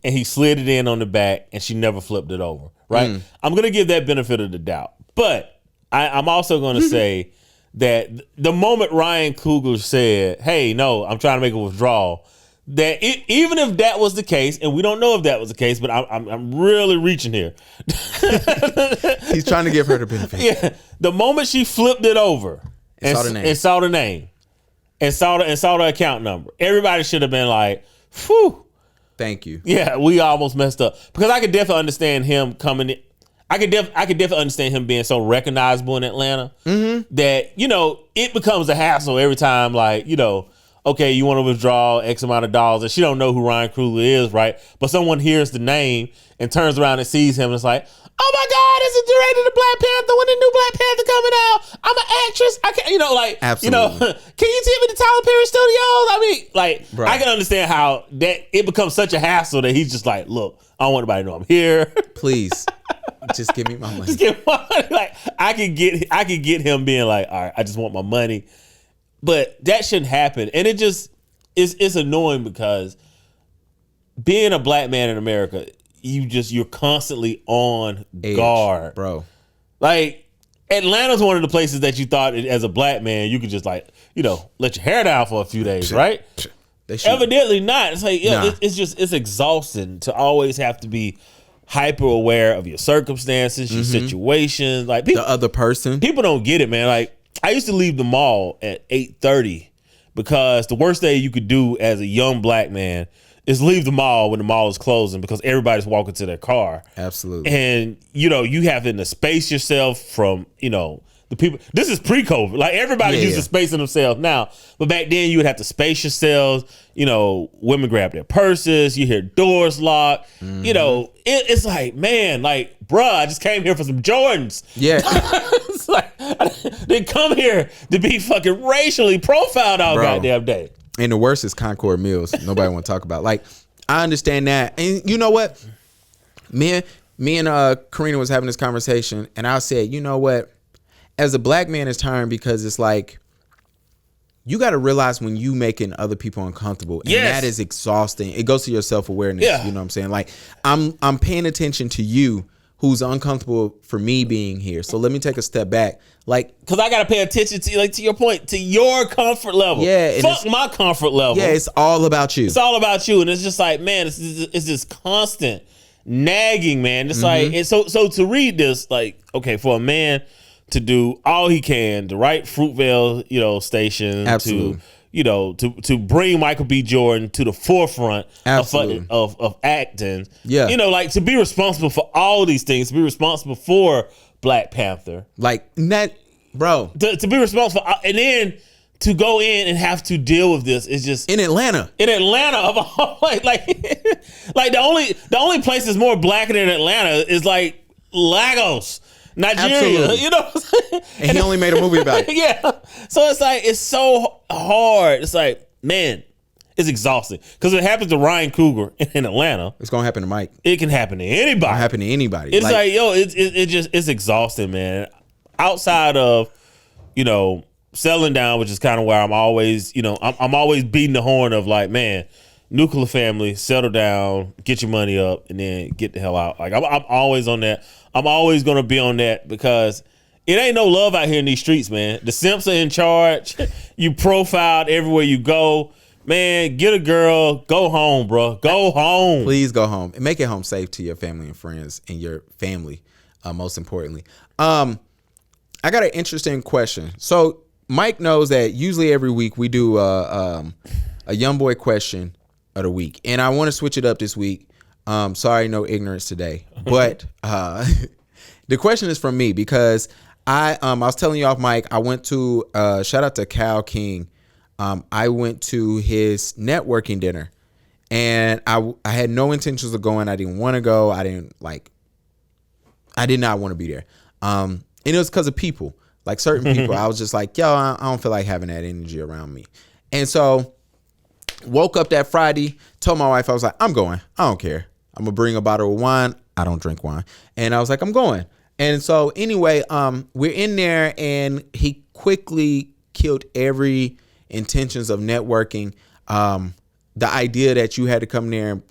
and he slid it in on the back, and she never flipped it over. Right, I'm gonna give that benefit of the doubt, but I'm also gonna say that the moment Ryan Coogler said, "Hey, no, I'm trying to make a withdrawal," that even if that was the case, and we don't know if that was the case, but I'm really reaching here. He's trying to give her the benefit. Yeah, the moment she flipped it over and saw the name and saw the account number, everybody should have been like, "Whew, thank you." Yeah, we almost messed up, because I could definitely understand him coming in. I could definitely understand him being so recognizable in Atlanta that, you know, it becomes a hassle every time, like, you know, okay, you want to withdraw X amount of dollars, and she don't know who Ryan Coogler is, right? But someone hears the name and turns around and sees him, and it's like, oh my God, it's the director of Black Panther when the new Black Panther coming out. I'm an actress. I can't, you know, like, absolutely. You know, can you take me to Tyler Perry Studios? I mean, like, right. I can understand how that it becomes such a hassle that he's just like, look, I don't want anybody to know I'm here. Please. Just give me my money. Just give me my money. Like, I could get him being like, all right, I just want my money. But that shouldn't happen. And it just it's annoying, because being a black man in America, you're constantly on Edge, guard, bro. Like Atlanta's one of the places that you thought as a black man you could just like, let your hair down for a few days, right? Evidently not. It's like, it's exhausting to always have to be hyper aware of your circumstances, your situations. Like the other person. People don't get it, man. Like I used to leave the mall at 8:30 because the worst thing you could do as a young black man is leave the mall when the mall is closing because everybody's walking to their car. Absolutely. And, you have to space yourself from, the people. This is pre-COVID. Like everybody's used to spacing themselves now. But back then you would have to space yourselves. Women grab their purses. You hear doors locked. It's like, man, like, bruh, I just came here for some Jordans. Yeah. It's like, I didn't come here to be fucking racially profiled all goddamn day. And the worst is Concord Mills. Nobody want to talk about. Like, I understand that. And you know what? Me and Karina was having this conversation, and I said, you know what? As a black man, it's tiring because it's like you got to realize when you making other people uncomfortable, and that is exhausting. It goes to your self-awareness. Yeah. You know what I'm saying? Like I'm paying attention to you, who's uncomfortable for me being here. So let me take a step back. Like, because I got to pay attention to, like, to your point, to your comfort level. Yeah. Fuck my comfort level. Yeah, it's all about you. It's all about you. And it's just like, man, it's this constant nagging, man. It's like, and so to read this, like, okay, for a man to do all he can to write Fruitvale, station, Absolutely. to bring Michael B. Jordan to the forefront of acting. Yeah. Like to be responsible for all these things, to be responsible for Black Panther. Like that, bro. To be responsible for, and then to go in and have to deal with this is just In Atlanta of all, like the only place that's more black than Atlanta is like Lagos, Nigeria. Absolutely. You know what I'm saying? And he only made a movie about it. Yeah. So it's like, it's so hard. It's like, man, it's exhausting. Because it happens to Ryan Coogler in Atlanta. It's gonna happen to Mike. It can happen to anybody. It can happen to anybody. It's like, yo, it's exhausting, man. Outside of, settling down, which is kind of where I'm always, I'm always beating the horn of like, man, nuclear family, settle down, get your money up, and then get the hell out. Like I'm always on that. I'm always gonna be on that because it ain't no love out here in these streets, man. The simps are in charge. You profiled everywhere you go. Man, get a girl, go home, bro. Go home. Please go home and make it home safe to your family and friends and your family, most importantly. I got an interesting question. So Mike knows that usually every week we do a young boy question of the week, and I want to switch it up this week. Sorry, no ignorance today, but the question is from me because I was telling you off mic. I went to shout out to Cal King. I went to his networking dinner, and I had no intentions of going. I didn't want to go. I did not want to be there. And it was because of people, like certain people. I was just like, yo, I don't feel like having that energy around me. And so woke up that Friday, told my wife, I was like, I'm going. I don't care. I'm going to bring a bottle of wine. I don't drink wine. And I was like, I'm going. And so anyway, we're in there, and he quickly killed every intentions of networking. The idea that you had to come there and,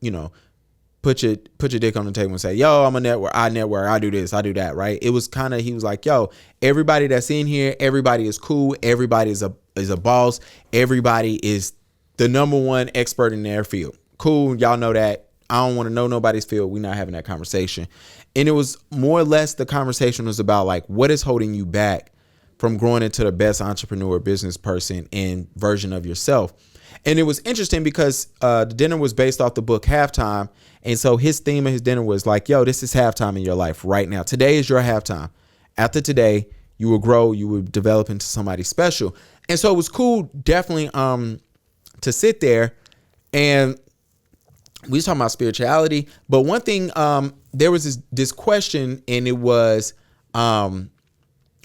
put your dick on the table and say, yo, I'm a network. I do this, I do that. Right. It was kind of, he was like, yo, everybody that's in here, everybody is cool. Everybody is a boss. Everybody is the number one expert in their field. Cool. Y'all know that. I don't want to know nobody's field. We're not having that conversation. And it was more or less, the conversation was about like, what is holding you back from growing into the best entrepreneur, business person and version of yourself. And it was interesting because the dinner was based off the book Halftime. And so his theme of his dinner was like, yo, this is halftime in your life right now. Today is your halftime. After today, you will grow, you will develop into somebody special. And so it was cool, definitely, to sit there, and we was talking about spirituality. But one thing, there was this question, and it was,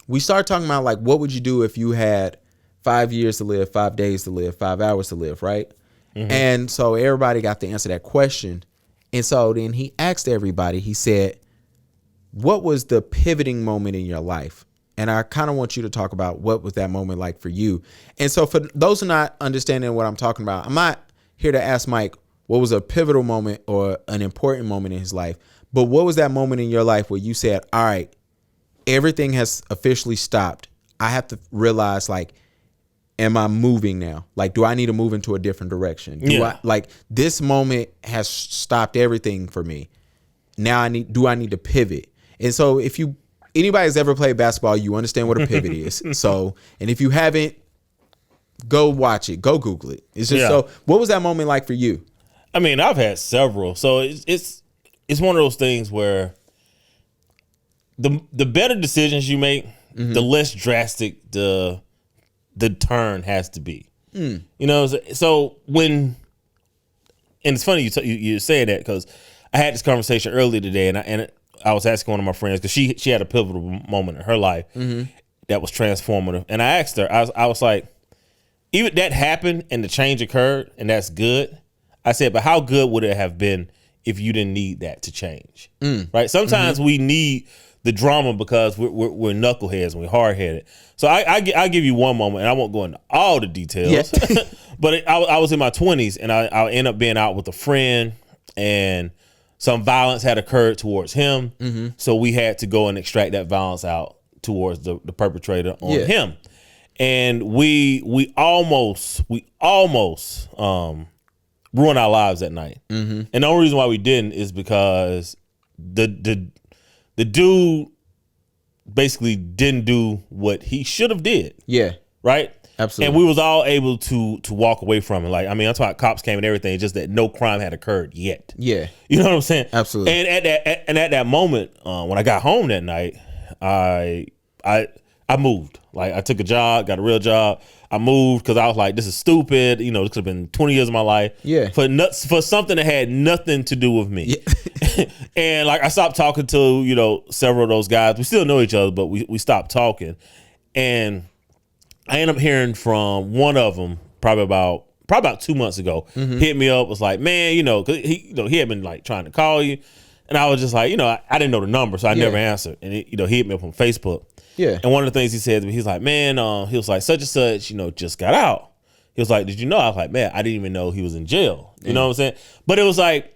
we started talking about like, what would you do if you had 5 years to live, 5 days to live, 5 hours to live, right? Mm-hmm. And so everybody got to answer that question. And so then he asked everybody, he said, what was the pivoting moment in your life? And I kind of want you to talk about what was that moment like for you. And so for those who are not understanding what I'm talking about, I'm not here to ask Mike, what was a pivotal moment or an important moment in his life. But what was that moment in your life where you said, all right, everything has officially stopped. I have to realize, like, am I moving now? Like, do I need to move into a different direction? This moment has stopped everything for me. Now do I need to pivot? And so if anybody's ever played basketball, you understand what a pivot is. So, and if you haven't, go watch it, go Google it. It's just so, what was that moment like for you? I mean, I've had several. So it's one of those things where the better decisions you make, the less drastic the turn has to be. You know, so when, and it's funny you say that, because I had this conversation earlier today, and I was asking one of my friends, because she had a pivotal moment in her life that was transformative, and I asked her, I was like, even that happened and the change occurred, and that's good. I said, but how good would it have been if you didn't need that to change? Right? Sometimes we need the drama because we're knuckleheads and we're hard headed. So I give you one moment, and I won't go into all the details. But I was in my 20s, and I ended up being out with a friend, and some violence had occurred towards him. So we had to go and extract that violence out towards the perpetrator on him. And we almost ruined our lives that night. And the only reason why we didn't is because the dude basically didn't do what he should have did. Yeah. Right? Absolutely. And we was all able to walk away from it. Like, I mean, I'm talking cops came and everything, just that no crime had occurred yet. Yeah. You know what I'm saying? Absolutely. And at that moment, when I got home that night, I moved. Like, I took a job, got a real job. I moved because I was like, this is stupid. You know, this could have been 20 years of my life. Yeah. For something that had nothing to do with me. Yeah. And like, I stopped talking to, you know, several of those guys. We still know each other, but we stopped talking. And I ended up hearing from one of them probably about 2 months ago. Hit me up, was like, man, you know, cause he had been like trying to call you. And I was just like, you know, I didn't know the number, so I never answered. And he hit me up on Facebook. Yeah. And one of the things he said to me, he's like, man, he was like, such and such, you know, just got out. He was like, did you know? I was like, man, I didn't even know he was in jail. You know what I'm saying? But it was like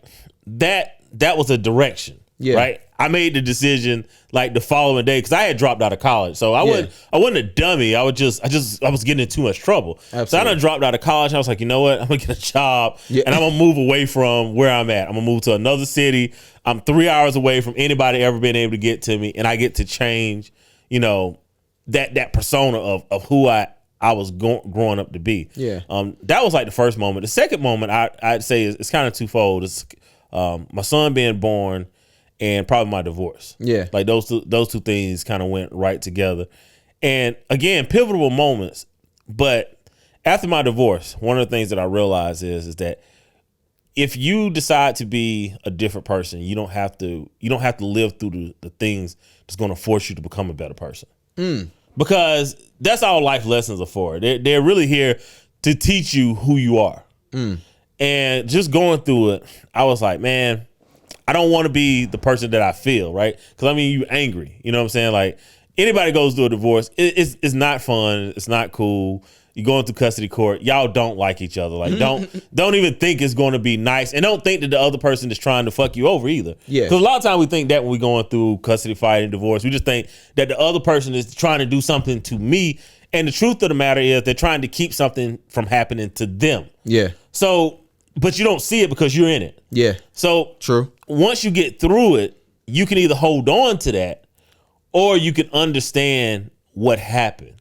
that was a direction. Yeah. Right. I made the decision like the following day, because I had dropped out of college. So I wasn't a dummy. I was getting in too much trouble. Absolutely. So I done dropped out of college. I was like, you know what? I'm gonna get a job and I'm gonna move away from where I'm at. I'm gonna move to another city. I'm 3 hours away from anybody ever being able to get to me, and I get to change, you know, that persona of who I was growing up to be. Yeah. That was like the first moment. The second moment I'd say it's kind of twofold. It's my son being born and probably my divorce. Yeah. Like those two things kind of went right together. And again, pivotal moments. But after my divorce, one of the things that I realized is that if you decide to be a different person, you don't have to live through the things that's going to force you to become a better person. Because that's all life lessons are for. They're really here to teach you who you are. And just going through it, I was like, man, I don't want to be the person that I feel, right? Because I mean, you angry. You know what I'm saying? Like, anybody goes through a divorce, it's not fun. It's not cool. You're going through custody court. Y'all don't like each other. Like, don't even think it's going to be nice, and don't think that the other person is trying to fuck you over either. Yeah. Because a lot of times we think that when we're going through custody fight and divorce, we just think that the other person is trying to do something to me, and the truth of the matter is they're trying to keep something from happening to them. Yeah. So, but you don't see it because you're in it. Yeah. So true. Once you get through it, you can either hold on to that, or you can understand what happened.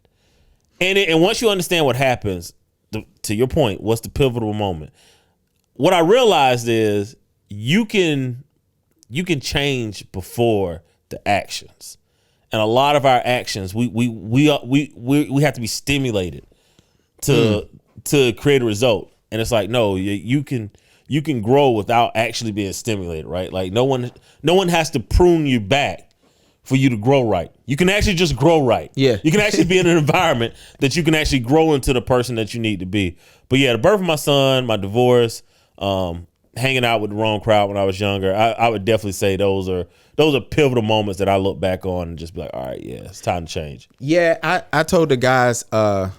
And once you understand what happens, to your point, what's the pivotal moment? What I realized is you can change before the actions, and a lot of our actions we have to be stimulated to create a result. And it's like, no, you can grow without actually being stimulated, right? Like no one has to prune you back for you to grow right. You can actually just grow right. Yeah. You can actually be in an environment that you can actually grow into the person that you need to be. But yeah, the birth of my son, my divorce, hanging out with the wrong crowd when I was younger, I would definitely say those are pivotal moments that I look back on and just be like, all right, yeah, it's time to change. Yeah, I told the guys, the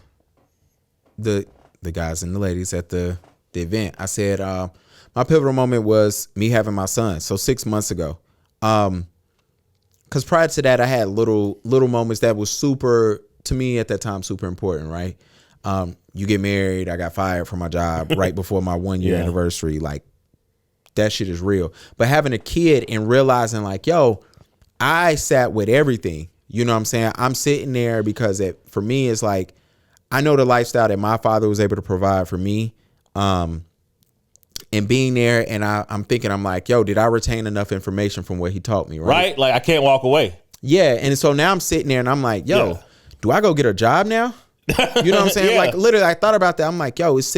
guys and the ladies at the event, I said, My pivotal moment was me having my son. So 6 months ago. Because prior to that, I had little moments that was super, to me at that time, super important, right? You get married. I got fired from my job right before my 1 year anniversary. Like, that shit is real. But having a kid and realizing like, yo, I sat with everything. You know what I'm saying? I'm sitting there because for me, it's like, I know the lifestyle that my father was able to provide for me. And being there, and I'm thinking, I'm like, yo, did I retain enough information from what he taught me? Right? Like, I can't walk away. Yeah. And so now I'm sitting there and I'm like, yo, do I go get a job now? You know what I'm saying? Like, literally, I thought about that. I'm like, yo, it's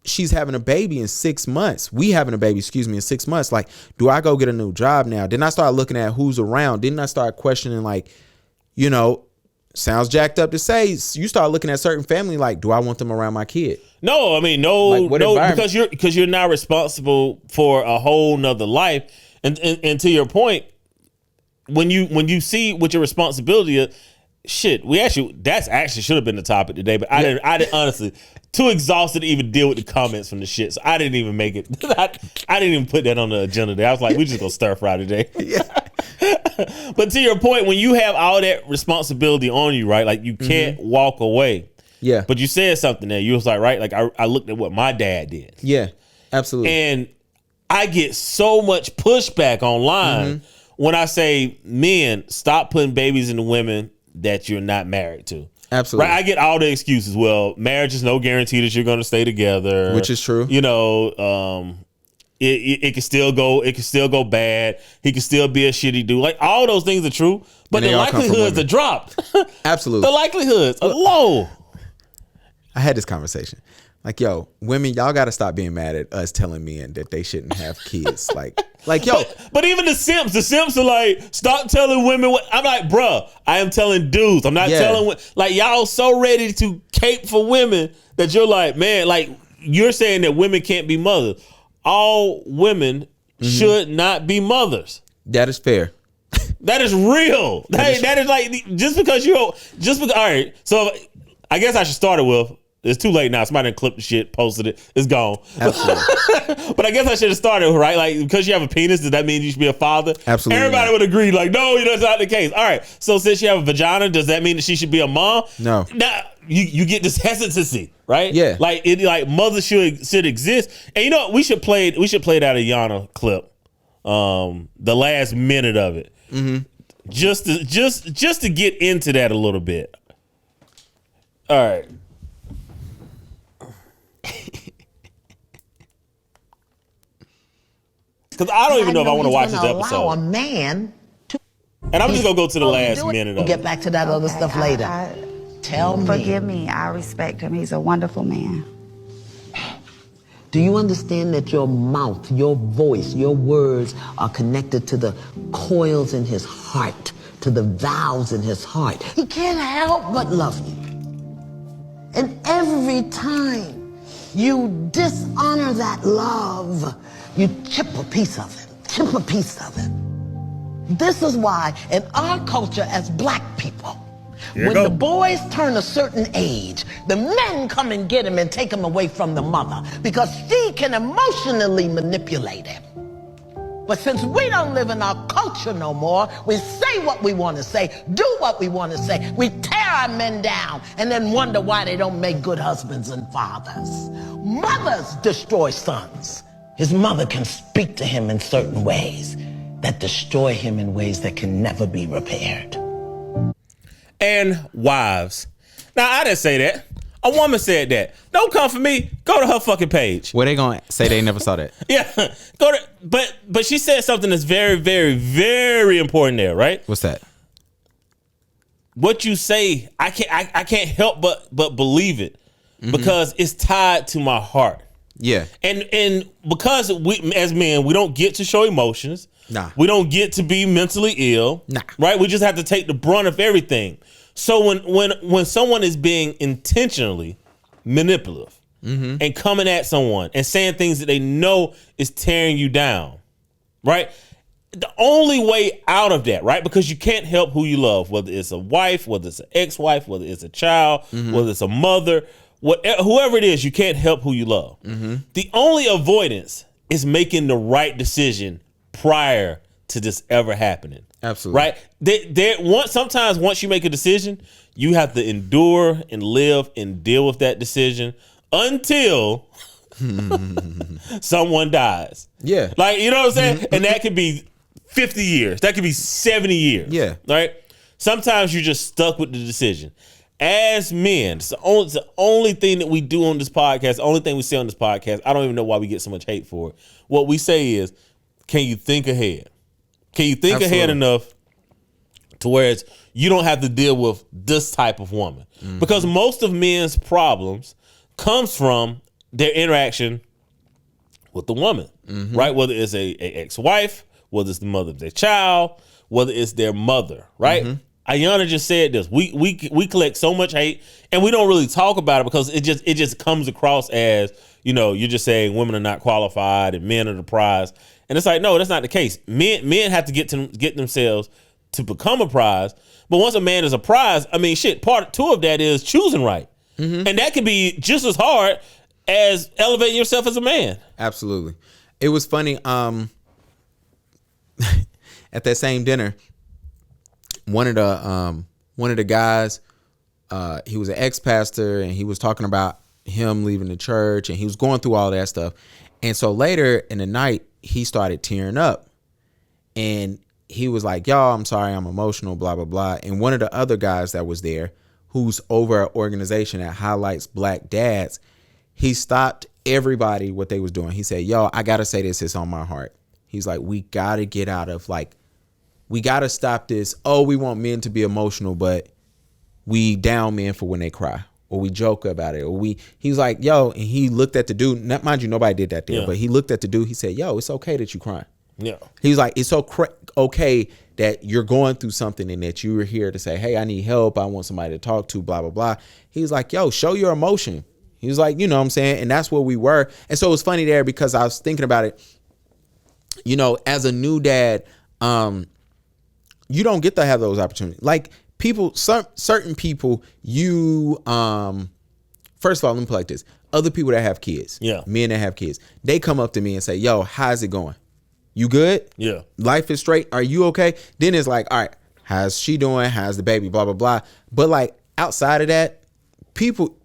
she's having a baby in 6 months. We having a baby, in 6 months. Like, do I go get a new job now? Then I started looking at who's around. Didn't I start questioning, like, sounds jacked up to say, you start looking at certain family like, do I want them around my kid? No, I mean, no, because you're now responsible for a whole nother life. And to your point, when you see what your responsibility is, shit, that's actually should have been the topic today, but I didn't honestly, too exhausted to even deal with the comments from the shit. So I didn't even make it. I didn't even put that on the agenda today. I was like, we just gonna stir fry today. Yeah. But to your point, when you have all that responsibility on you, right? Like, you can't walk away. Yeah. But you said something there. You was like, right? Like, I looked at what my dad did. Yeah, absolutely. And I get so much pushback online when I say, men, stop putting babies into women that you're not married to. Absolutely. Right? I get all the excuses. Well, marriage is no guarantee that you're going to stay together. Which is true. It can still go bad. He can still be a shitty dude. Like, all those things are true, but the likelihoods are dropped. Absolutely. The likelihoods are low. I had this conversation. Like, yo, women, y'all got to stop being mad at us telling men that they shouldn't have kids. Like, yo. But even the simps are like, stop telling women what. I'm like, bruh, I am telling dudes. I'm not telling, like, y'all so ready to cape for women that you're like, man, like, you're saying that women can't be mothers. All women should not be mothers. That is fair. That is real. That is like, all right. So I guess I should start it with, it's too late now. Somebody done clipped the shit, posted it. It's gone. Absolutely. But I guess I should have started, right? Like, because you have a penis, does that mean you should be a father? Absolutely. Everybody would agree, like, no, that's not the case. All right. So since you have a vagina, does that mean that she should be a mom? No. Now, you get this hesitancy, right? Yeah. Like, mothers should exist. And you know what? We should play that Ayana clip. The last minute of it. Just to get into that a little bit. All right. Because I don't even know if I want to watch this episode. A man to, and I'm just going to go to the last minute of we'll it. get back to that other stuff later. Tell me. Forgive me. I respect him. He's a wonderful man. Do you understand that your mouth, your voice, your words are connected to the coils in his heart, to the valves in his heart? He can't help but love you. And every time you dishonor that love, you chip a piece of it. This is why in our culture as black people, when the boys turn a certain age, the men come and get him and take him away from the mother because she can emotionally manipulate him. But since we don't live in our culture no more, we say what we want to say, do what we want to say. We tear our men down and then wonder why they don't make good husbands and fathers. Mothers destroy sons. His mother can speak to him in certain ways that destroy him in ways that can never be repaired. And wives. Now, I didn't say that. A woman said that. Don't come for me. Go to her fucking page. Well, they gonna say they never saw that. Yeah. Go to. But she said something that's very, very, very important there, right? What's that? What you say, I can't help but believe it because it's tied to my heart. Yeah. And because we as men, we don't get to show emotions. Nah. We don't get to be mentally ill. Nah. Right? We just have to take the brunt of everything. So when someone is being intentionally manipulative and coming at someone and saying things that they know is tearing you down, right? The only way out of that, right? Because you can't help who you love, whether it's a wife, whether it's an ex-wife, whether it's a child, whether it's a mother, whoever it is, you can't help who you love. The only avoidance is making the right decision prior to this ever happening. Absolutely. Right? Sometimes once you make a decision, you have to endure and live and deal with that decision until someone dies. Yeah. Like, you know what I'm saying? And that could be 50 years. That could be 70 years. Yeah. Right? Sometimes you're just stuck with the decision. As men, it's the only thing that we do on this podcast, the only thing we say on this podcast, I don't even know why we get so much hate for it. What we say is, can you think ahead? Can you think ahead enough to where you don't have to deal with this type of woman? Because most of men's problems comes from their interaction with the woman, right? Whether it's a ex-wife, whether it's the mother of their child, whether it's their mother, right? Ayana just said this. We collect so much hate, and we don't really talk about it because it just comes across as, you know, you're just saying women are not qualified and men are the prize. And it's like, no, that's not the case. Men have to get themselves to become a prize. But once a man is a prize, I mean, shit, part 2 of that is choosing right. And that can be just as hard as elevating yourself as a man. Absolutely. It was funny. At that same dinner, one of the guys, he was an ex-pastor, and he was talking about him leaving the church, and he was going through all that stuff. And so later in the night, he started tearing up, and he was like, y'all, I'm sorry, I'm emotional, blah, blah, blah. And one of the other guys that was there, who's over an organization that highlights black dads, he stopped everybody what they was doing. He said, yo, I got to say this, it's on my heart. He's like, we got to get out of, like, we got to stop this. Oh, we want men to be emotional, but we down men for when they cry, or we joke about it, or he's like, yo, and he looked at the dude, not, mind you, nobody did that there, but he looked at the dude, he said, yo, it's okay that you crying. Yeah. He's like, it's okay that you're going through something and that you were here to say, hey, I need help, I want somebody to talk to, blah, blah, blah. He's like, yo, show your emotion. He was like, you know what I'm saying? And that's where we were. And so it was funny there because I was thinking about it, you know, as a new dad, you don't get to have those opportunities. Like people, certain people, you, first of all, let me put it like this. Other people that have kids, men that have kids, they come up to me and say, yo, how's it going? You good? Yeah. Life is straight. Are you okay? Then it's like, all right, how's she doing? How's the baby? Blah, blah, blah. But like outside of that, people,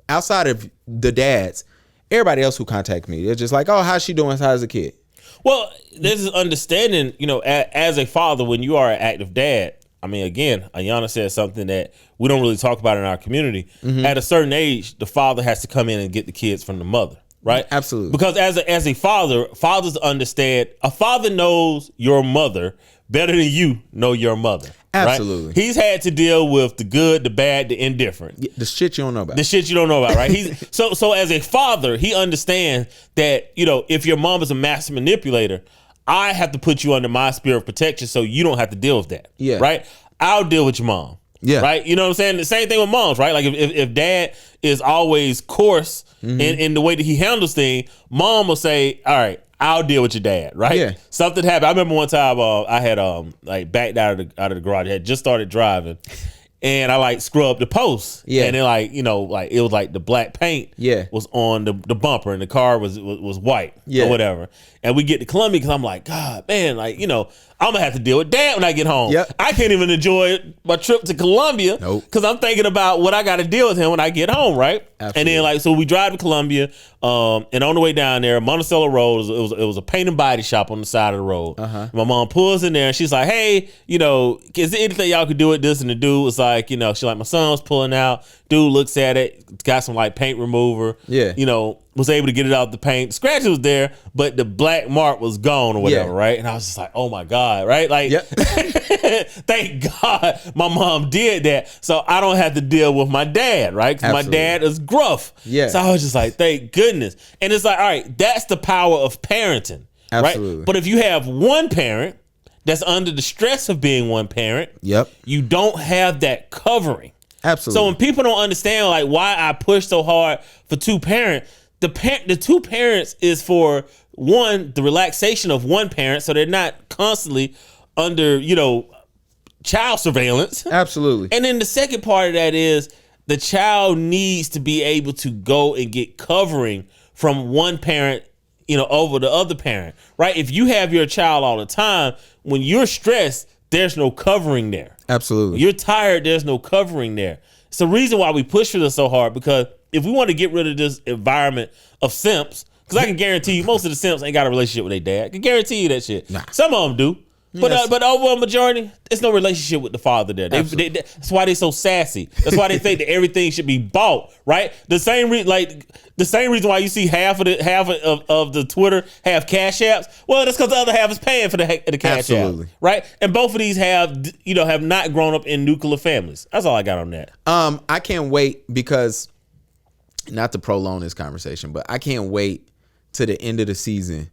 outside of the dads, everybody else who contact me, they're just like, oh, how's she doing? How's the kid? Well, there's this understanding, you know, as a father, when you are an active dad, I mean, again, Ayana said something that we don't really talk about in our community. At a certain age, the father has to come in and get the kids from the mother, right? Absolutely. Because as a father, fathers understand, a father knows your mother better than you know your mother. Absolutely. Right? He's had to deal with the good, the bad, the indifferent. The shit you don't know about. The shit you don't know about, right? So as a father, he understands that, you know, if your mom is a master manipulator, I have to put you under my spirit of protection so you don't have to deal with that. Yeah. Right? I'll deal with your mom. Yeah. Right? You know what I'm saying? The same thing with moms, right? Like if dad is always coarse in the way that he handles things, mom will say, all right, I'll deal with your dad, right? Yeah. Something happened. I remember one time I had like backed out of the garage. I had just started driving, and I like scrubbed the post. Yeah. And then like, you know, like it was like the black paint was on the bumper, and the car was white or whatever. And we get to Columbia because I'm like, God, man, like, you know, I'm gonna have to deal with dad when I get home. Yep. I can't even enjoy my trip to Columbia because I'm thinking about what I got to deal with him when I get home, right? Absolutely. And then like, so we drive to Columbia, and on the way down there, Monticello Road, it was a paint and body shop on the side of the road. My mom pulls in there and she's like, hey, you know, is there anything y'all could do with this? And the dude was like, you know, she's like, my son's pulling out. Dude looks at it, got some like paint remover. Yeah. You know, was able to get it out the paint. Scratch was there, but the black mark was gone or whatever, right? And I was just like, oh my God, right? Like, thank God my mom did that, so I don't have to deal with my dad, right? Because my dad is gruff. Yeah. So I was just like, thank goodness. And it's like, all right, that's the power of parenting, right? But if you have one parent that's under the stress of being one parent, you don't have that covering. Absolutely. So when people don't understand like why I push so hard for two parents, the two parents is for one, the relaxation of one parent, so they're not constantly under, you know, child surveillance. Absolutely. And then the second part of that is the child needs to be able to go and get covering from one parent, over the other parent, right? If you have your child all the time, when you're stressed, there's no covering there. Absolutely. You're tired, there's no covering there. It's the reason why we push for this so hard, because if we want to get rid of this environment of simps, because I can guarantee you most of the simps ain't got a relationship with their dad. I can guarantee you that shit. Nah. Some of them do. But Yes. but over a majority, there's no relationship with the father there. That's why they're so sassy. That's why they think that everything should be bought, right? The same reason why you see half of the Twitter have cash apps. Well, that's because the other half is paying for the cash Absolutely. app, right? And both of these have not grown up in nuclear families. That's all I got on that. I can't wait because, not to prolong this conversation, but I can't wait to the end of the season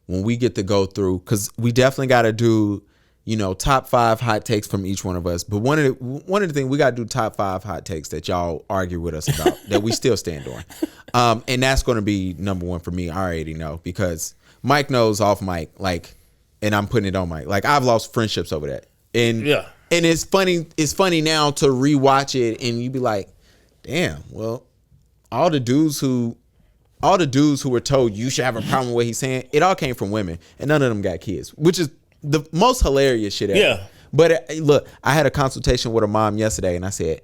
when we get to go through, because we definitely got to do, top 5 hot takes from each one of us. But one of the things, we got to do top 5 hot takes that y'all argue with us about that we still stand on. And that's going to be number 1 for me. I already know, because Mike knows off mic, and I'm putting it on mic. I've lost friendships over that. And Yeah. And it's funny now to rewatch it and you be like, damn, well, all the dudes who were told you should have a problem with what he's saying, it all came from women, and none of them got kids, which is the most hilarious shit ever. Yeah. But look, I had a consultation with a mom yesterday, and I said,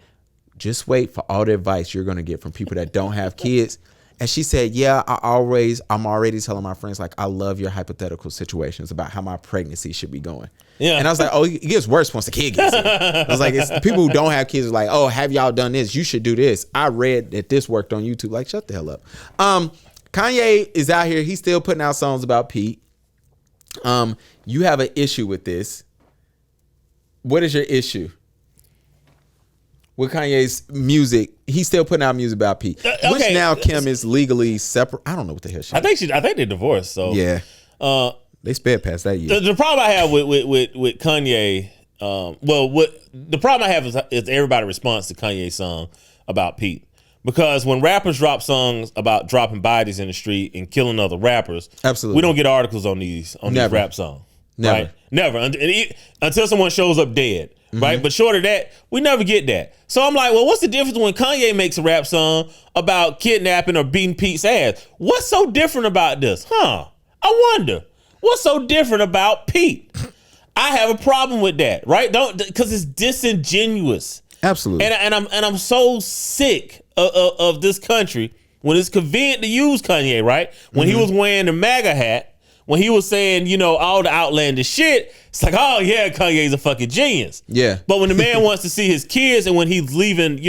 just wait for all the advice you're going to get from people that don't have kids. And she said, yeah, I'm already telling my friends, I love your hypothetical situations about how my pregnancy should be going. Yeah. And I was like, oh, it gets worse once the kid gets here. I was like, it's people who don't have kids are like, oh, have y'all done this? You should do this. I read that this worked on YouTube. Shut the hell up. Kanye is out here. He's still putting out songs about Pete. You have an issue with this. What is your issue with Kanye's music? He's still putting out music about Pete, which now Kim is legally separate. I don't know what the hell she. I think they're divorced. So yeah, they sped past that year. The problem I have with Kanye, the problem I have is everybody responds to Kanye's song about Pete. Because when rappers drop songs about dropping bodies in the street and killing other rappers, absolutely, we don't get articles on these rap songs. Never. Right? Never. Until someone shows up dead. Right? But short of that, we never get that. So I'm like, well, what's the difference when Kanye makes a rap song about kidnapping or beating Pete's ass? What's so different about this? I wonder. What's so different about Pete? I have a problem with that, right? Because it's disingenuous. Absolutely. And I'm so sick of this country when it's convenient to use Kanye, right? When he was wearing the MAGA hat, when he was saying, all the outlandish shit, it's like, oh yeah, Kanye's a fucking genius. Yeah. But when the man wants to see his kids and when he's leaving,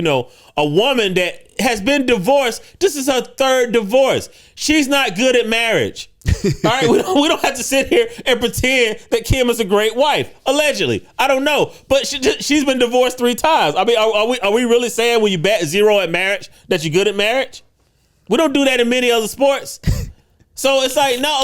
a woman that has been divorced, this is her 3rd divorce. She's not good at marriage. All right, we don't have to sit here and pretend that Kim is a great wife. Allegedly, I don't know, but she's been divorced 3 times. I mean, are we really saying when you bat 0 at marriage that you're good at marriage? We don't do that in many other sports. So it's like, no,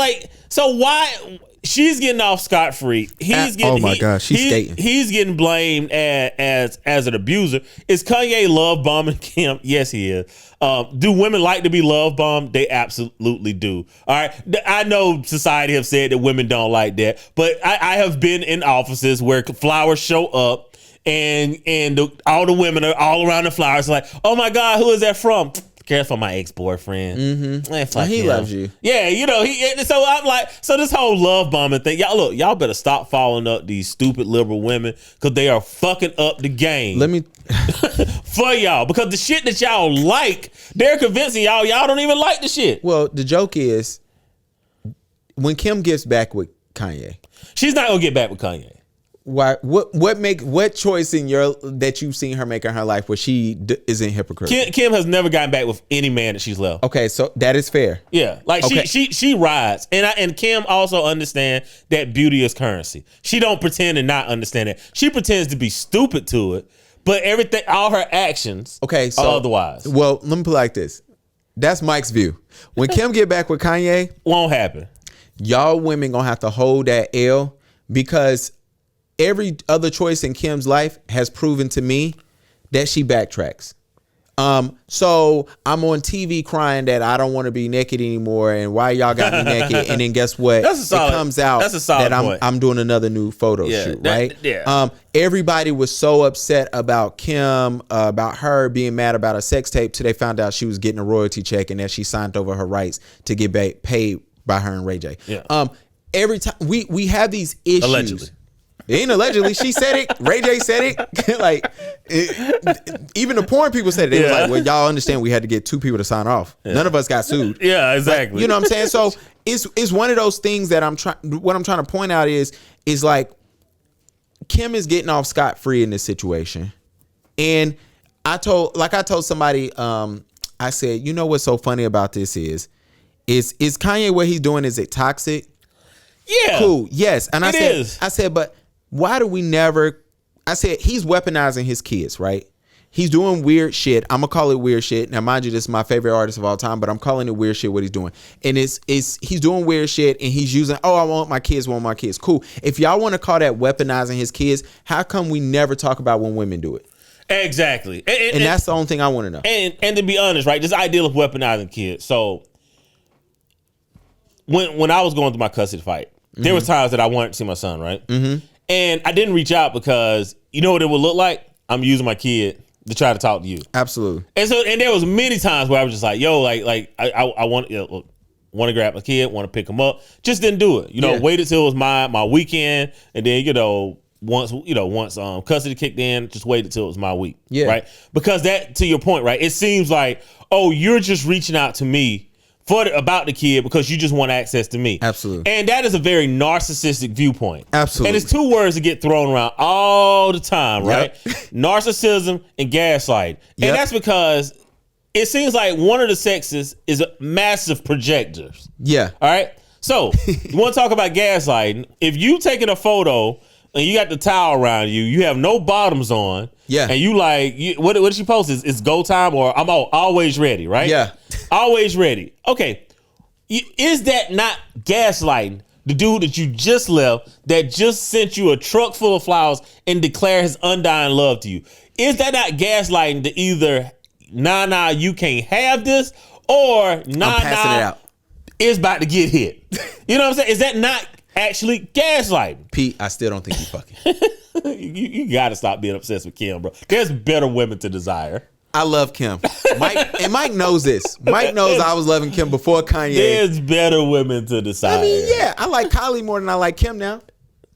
so why she's getting off scot-free? He's getting, oh my gosh, she's skating. He's getting blamed as an abuser. Is Kanye love bombing Kim? Yes, he is. Do women like to be love bombed? They absolutely do. All right. I know society have said that women don't like that, but I have been in offices where flowers show up and all the women are all around the flowers like, oh my God, who is that from? Cares for my ex-boyfriend. Mm-hmm. He loves you. Yeah, so I'm like, so this whole love bombing thing, y'all better stop following up these stupid liberal women because they are fucking up the game. Let me for y'all, because the shit that y'all like, they're convincing y'all don't even like the shit. Well, the joke is when Kim gets back with Kanye, she's not gonna get back with Kanye. Why? What choice that you've seen her make in her life where she isn't hypocritical? Kim has never gotten back with any man that she's left. Okay, so that is fair. Yeah, okay. she rides, and Kim also understand that beauty is currency. She don't pretend to not understand it. She pretends to be stupid to it, but all her actions, are otherwise. Well, let me put it like this. That's Mike's view. When Kim get back with Kanye, won't happen. Y'all women gonna have to hold that L because every other choice in Kim's life has proven to me that she backtracks. So I'm on TV crying that I don't want to be naked anymore, and why y'all got me naked? And then guess what? That's a solid, it comes out that's a solid that point. I'm doing another new photo shoot, right? Yeah. Everybody was so upset about Kim, about her being mad about a sex tape till they found out she was getting a royalty check and that she signed over her rights to get paid by her and Ray J. Yeah. Every time we have these issues. Allegedly. It ain't allegedly. She said it. Ray J said it. Even the porn people said it. They was like, well, y'all understand we had to get 2 people to sign off. None of us got sued. Yeah, exactly. Like, you know what I'm saying? So it's one of those things that what I'm trying to point out is like Kim is getting off scot-free in this situation. And I told somebody, I said, you know what's so funny about this is Kanye, what he's doing, is it toxic? Yeah. Cool. Yes. And I is. said, but why do we never, I said, he's weaponizing his kids, right? He's doing weird shit. I'm gonna call it weird shit. Now, mind you, this is my favorite artist of all time, but I'm calling it weird shit what he's doing. And he's doing weird shit and he's using, I want my kids. Cool. If y'all want to call that weaponizing his kids, how come we never talk about when women do it? Exactly. And that's the only thing I want to know. And to be honest, right, this idea of weaponizing kids. So when I was going through my custody fight, there was times that I wanted to see my son, right? Mm-hmm. And I didn't reach out because you know what it would look like? I'm using my kid to try to talk to you. Absolutely. And there was many times where I was just like, yo, I want to grab a kid, want to pick him up. Just didn't do it. Waited till it was my weekend, and then once custody kicked in, just waited till it was my week. Yeah. Right? Because that, to your point, right? It seems like, oh, you're just reaching out to me about the kid because you just want access to me. Absolutely. And that is a very narcissistic viewpoint. Absolutely. And it's 2 words that get thrown around all the time, right? Narcissism and gaslight. Yep. And that's because it seems like one of the sexes is a massive projectors. Yeah. All right? So, you want to talk about gaslighting. If you taking a photo and you got the towel around you, you have no bottoms on. Yeah. And what did she post? It's go time or I'm always ready, right? Yeah. Always ready. Okay. Is that not gaslighting the dude that you just left that just sent you a truck full of flowers and declare his undying love to you? Is that not gaslighting to either, nah, you can't have this, or nah, it's about to get hit? You know what I'm saying? Is that not actually gaslighting? Pete, I still don't think you fucking. you gotta stop being obsessed with Kim, bro. There's better women to desire. I love Kim. Mike knows this. Mike knows I was loving Kim before Kanye. There's better women to desire. I mean, yeah, I like Kylie more than I like Kim now,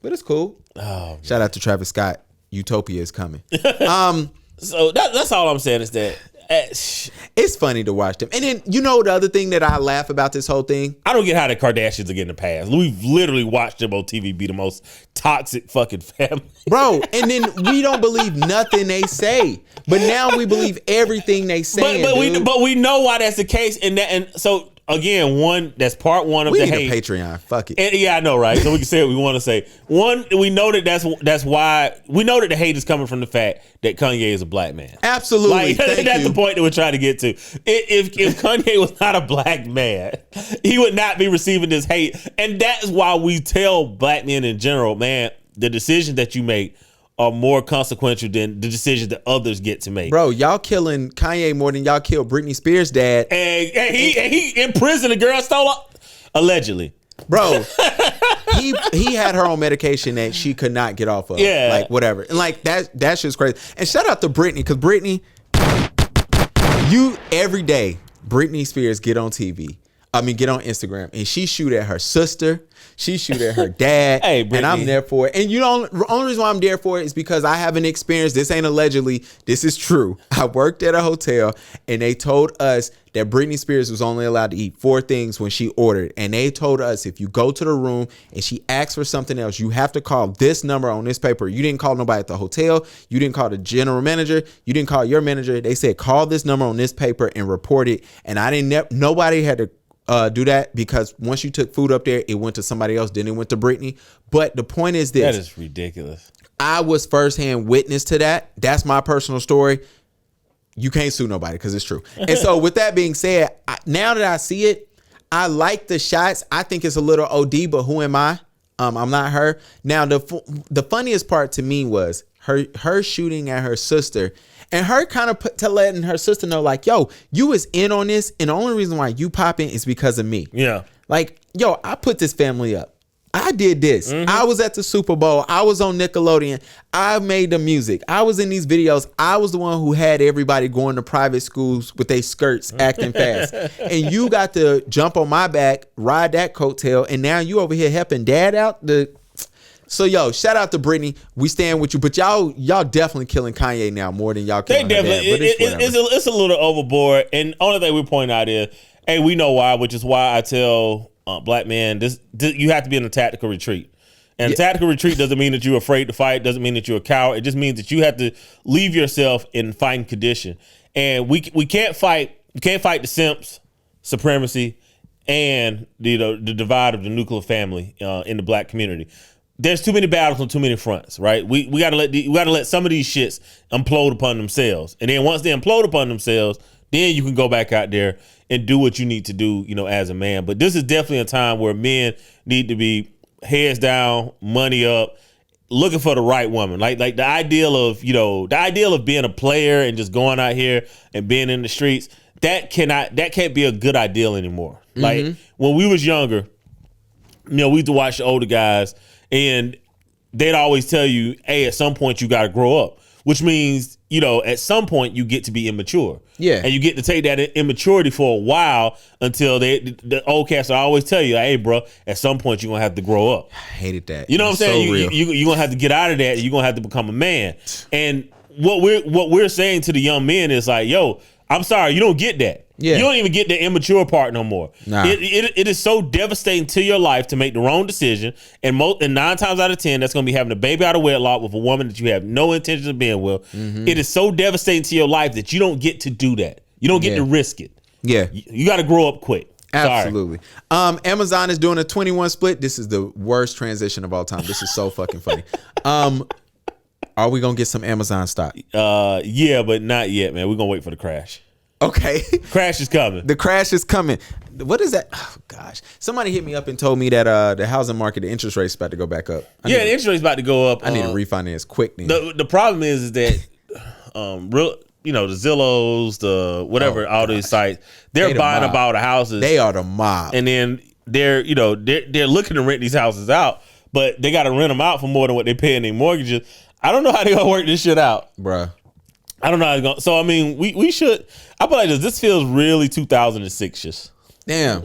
but it's cool. Oh, shout out to Travis Scott. Utopia is coming. So that's all I'm saying is that it's funny to watch them. And then the other thing that I laugh about this whole thing, I don't get how the Kardashians are getting a pass. We've literally watched them on TV be the most toxic fucking family, bro. And then we don't believe nothing they say, but now we believe everything they say. But we know why that's the case, and so. Again, that's part one of the hate. We need a Patreon. Fuck it. And, yeah, I know, right? So we can say what we want to say. One, we know that's why we know that the hate is coming from the fact that Kanye is a black man. Absolutely. That's the point that we're trying to get to. If Kanye was not a black man, he would not be receiving this hate. And that's why we tell black men in general, man, the decisions that you make are more consequential than the decisions that others get to make. Bro, y'all killing Kanye more than y'all killed Brittney Spears' dad. And he in prison. The girl stole up. Allegedly. Bro, he had her on medication that she could not get off of. Yeah. Like, whatever. And, like, that's just crazy. And shout out to Brittney, because Brittney, every day, Brittney Spears get on Instagram, and she shoot at her sister. She shoot at her dad. Hey, Brittney. And I'm there for it. And the only reason why I'm there for it is because I have an experience. This ain't allegedly. This is true. I worked at a hotel, and they told us that Brittney Spears was only allowed to eat 4 things when she ordered. And they told us if you go to the room and she asks for something else, you have to call this number on this paper. You didn't call nobody at the hotel. You didn't call the general manager. You didn't call your manager. They said, call this number on this paper and report it. And nobody had to do that, because once you took food up there, it went to somebody else, then it went to Brittney. But the point is this. That is ridiculous. I was firsthand witness to that. That's my personal story. You can't sue nobody because it's true. And so with that being said, now that I see it, I like the shots. I think it's a little OD, but who am I? I'm not her. Now the funniest part to me was her shooting at her sister, and her kind of letting her sister know like, yo, you was in on this, and the only reason why you popping is because of me. Yeah. Like, yo, I put this family up. I did this. I was at the Super Bowl. I was on Nickelodeon. I made the music. I was in these videos. I was the one who had everybody going to private schools with their skirts acting fast. And you got to jump on my back, ride that coattail, and now you over here helping dad out. So, yo, shout out to Brittney. We stand with you. But y'all definitely killing Kanye now more than y'all killing her dad. But it's a little overboard. And only thing we point out is, hey, we know why, which is why I tell black men, this you have to be in a tactical retreat. And a tactical retreat doesn't mean that you're afraid to fight. Doesn't mean that you're a coward. It just means that you have to leave yourself in fighting condition. And we can't fight. We can't fight the simps, supremacy, and the divide of the nuclear family in the black community. There's too many battles on too many fronts, right? We gotta let some of these shits implode upon themselves, and then once they implode upon themselves, then you can go back out there and do what you need to do, as a man. But this is definitely a time where men need to be heads down, money up, looking for the right woman. Like the ideal of being a player and just going out here and being in the streets, that can't be a good ideal anymore. Like when we was younger, we used to watch the older guys, and they'd always tell you, hey, at some point you got to grow up, which means, at some point you get to be immature. Yeah. And you get to take that immaturity for a while until the old cats always tell you, hey, bro, at some point you're going to have to grow up. I hated that. You know what I'm saying? You're going to have to get out of that. You're going to have to become a man. And what we're saying to the young men is like, yo, I'm sorry, you don't get that. Yeah. You don't even get the immature part no more. Nah. It is so devastating to your life to make the wrong decision, and 9 times out of 10, that's going to be having a baby out of wedlock with a woman that you have no intention of being with. It is so devastating to your life that you don't get to do that. You don't get to risk it. Yeah, you got to grow up quick. Absolutely. Amazon is doing a 21 split. This is the worst transition of all time. This is so fucking funny. Are we gonna get some Amazon stock? Yeah, but not yet, man. We're gonna wait for the crash. Okay. Crash is coming. The crash is coming. What is that? Oh, gosh. Somebody hit me up and told me that the housing market, the interest rate's about to go back up. The interest rate's about to go up. I need to refinance quick. The problem is that the Zillows, the whatever, all these sites, they're buying up all the houses. They are the mob. And then they're looking to rent these houses out, but they got to rent them out for more than what they pay in their mortgages. I don't know how they're gonna work this shit out, bruh. I don't know how it's going. So I mean, we should. I feel like this feels really 2006ish. Damn,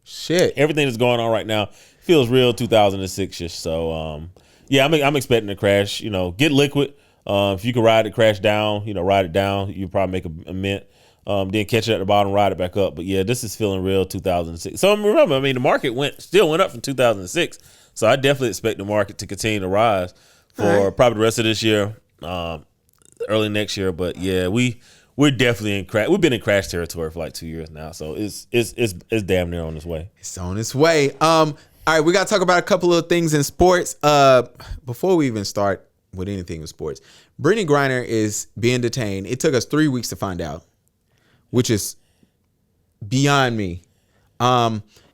shit. Everything that's going on right now feels real 2006ish. So yeah, I'm expecting to crash. Get liquid. If you can ride the crash down, ride it down. You probably make a mint. Then catch it at the bottom, ride it back up. But yeah, this is feeling real 2006. So remember, the market still went up from 2006. So I definitely expect the market to continue to rise for probably the rest of this year, early next year. But yeah, we're definitely in crash. We've been in crash territory for like 2 years now, so it's damn near on its way. It's on its way. All right, we got to talk about a couple of things in sports. Before we even start with anything in sports, Brittney Grinner is being detained. It took us 3 weeks to find out, which is beyond me.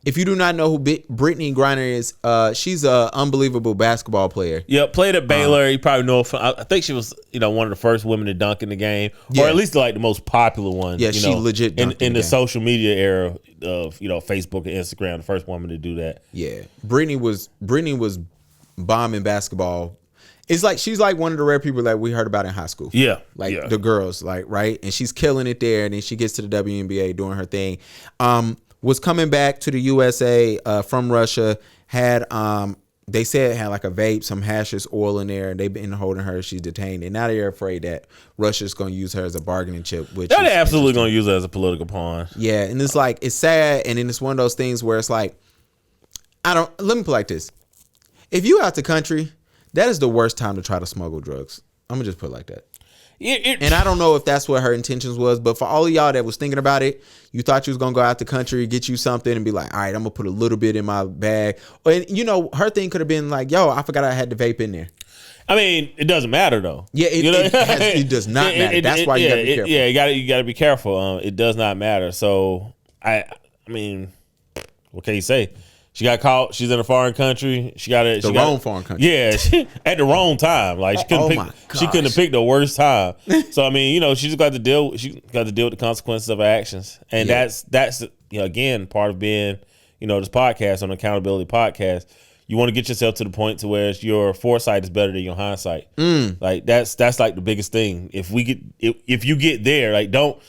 If you do not know who Brittney Grinner is, she's an unbelievable basketball player. Yeah, played at Baylor. You probably know her. I think she was, one of the first women to dunk in the game, or at least like the most popular one. Yeah, she legit dunked in the social media era of Facebook and Instagram. The first woman to do that. Yeah, Brittney was bombing basketball. It's like she's like one of the rare people that we heard about in high school. Yeah, the girls, right, and she's killing it there. And then she gets to the WNBA doing her thing. Was coming back to the USA from Russia, had they said had like a vape, some hashish oil in there, and they've been holding her. She's detained, and now they're afraid that Russia's going to use her as a bargaining chip. Which they're absolutely going to use her as a political pawn. Yeah, and it's like it's sad, and then it's one of those things where it's like, let me put it like this: if you out the country, that is the worst time to try to smuggle drugs. I'm gonna just put it like that. And I don't know if that's what her intentions was, but for all of y'all that was thinking about it, you thought you was gonna go out the country, get you something, and be like, all right, I'm gonna put a little bit in my bag. And her thing could have been like, yo, I forgot I had the vape in there. I mean, it doesn't matter though. Yeah, it does not matter. That's why you gotta be careful. Yeah, you gotta be careful. It does not matter. So I mean, what can you say? She got caught. She's in a foreign country. The wrong foreign country. Yeah, at the wrong time. Like she couldn't have picked the worst time. So I mean, she just got to deal. She got to deal with the consequences of her actions, and that's again part of being this podcast, an accountability podcast. You want to get yourself to the point to where your foresight is better than your hindsight. Like that's like the biggest thing. If you get there, like don't.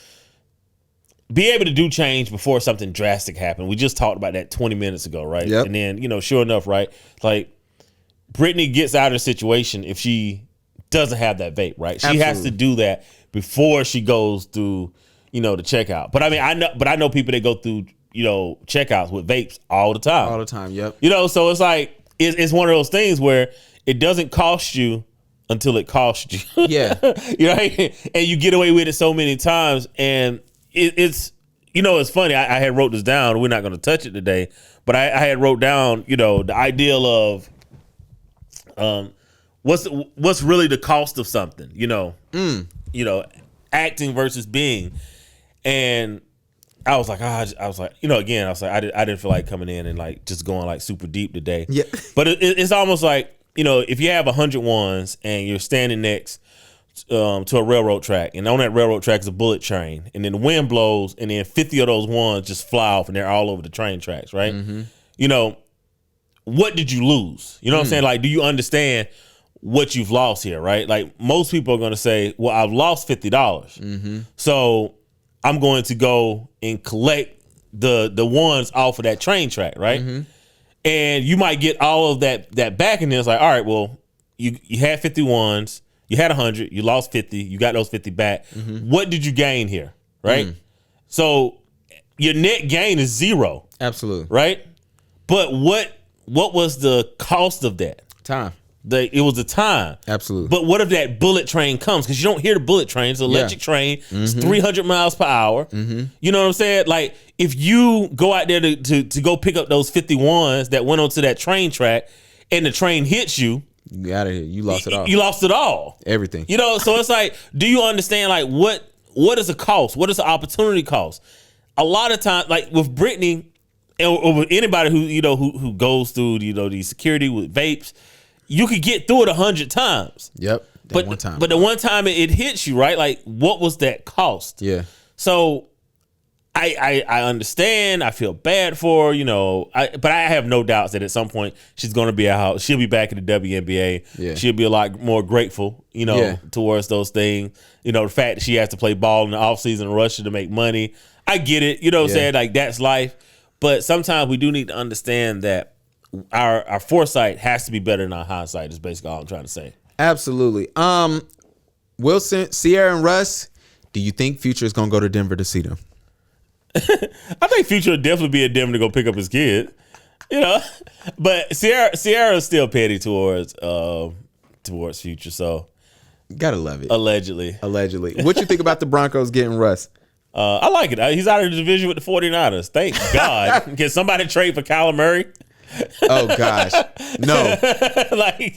Be able to do change before something drastic happened. We just talked about that 20 minutes ago, right? Yep. And then, sure enough, right? Like, Brittney gets out of the situation if she doesn't have that vape, right? She has to do that before she goes through, the checkout. But I mean, I know people that go through, checkouts with vapes all the time. All the time, yep. So it's like, it's one of those things where it doesn't cost you until it costs you. Yeah. And you get away with it so many times. And it's funny. I had wrote this down. We're not going to touch it today, but I had wrote down, the ideal of what's really the cost of something, acting versus being. And I was like, I didn't feel like coming in and like just going like super deep today. Yeah. But it's almost like, if you have 100 ones and you're standing next to a railroad track, and on that railroad track is a bullet train, and then the wind blows, and then 50 of those ones just fly off, and they're all over the train tracks, right? Mm-hmm. What did you lose? You know what I'm saying? Like, do you understand what you've lost here, right? Like, most people are going to say, well, I've lost $50. Mm-hmm. So I'm going to go and collect the ones off of that train track, right? Mm-hmm. And you might get all of that back, and then it's like, all right, well, you had 50 ones. You had 100, you lost 50, you got those 50 back. Mm-hmm. What did you gain here, right? So your net gain is 0. Absolutely. Right? But what was the cost of that? Time. It was the time. Absolutely. But what if that bullet train comes? Because you don't hear the bullet train. It's an electric train. It's 300 miles per hour. You know what I'm saying? Like, if you go out there to go pick up those 51s that went onto that train track and the train hits you, you out of here. You lost it all. You lost it all. Everything. So it's like, do you understand, like, what is the cost? What is the opportunity cost? A lot of times, like with Brittney, or with anybody who goes through, the security with vapes, you could get through it 100 times. Yep. But one time. But the one time it hits you, right? Like, what was that cost? Yeah. So I understand. I feel bad for her, but I have no doubts that at some point she's going to be out. She'll be back in the WNBA. Yeah. She'll be a lot more grateful, towards those things. The fact that she has to play ball in the offseason in Russia to make money. I get it. You know what I'm saying? Like, that's life. But sometimes we do need to understand that our foresight has to be better than our hindsight is basically all I'm trying to say. Absolutely. Wilson, Sierra, and Russ, do you think Future is going to go to Denver to see them? I think Future would definitely be a Denver to go pick up his kid, but Sierra is still petty towards Future, so gotta love it. Allegedly. What you think about the Broncos getting Russ? I like it. He's out of the division with the 49ers. Thank God. Can somebody trade for Kyler Murray? Oh gosh, no. Like,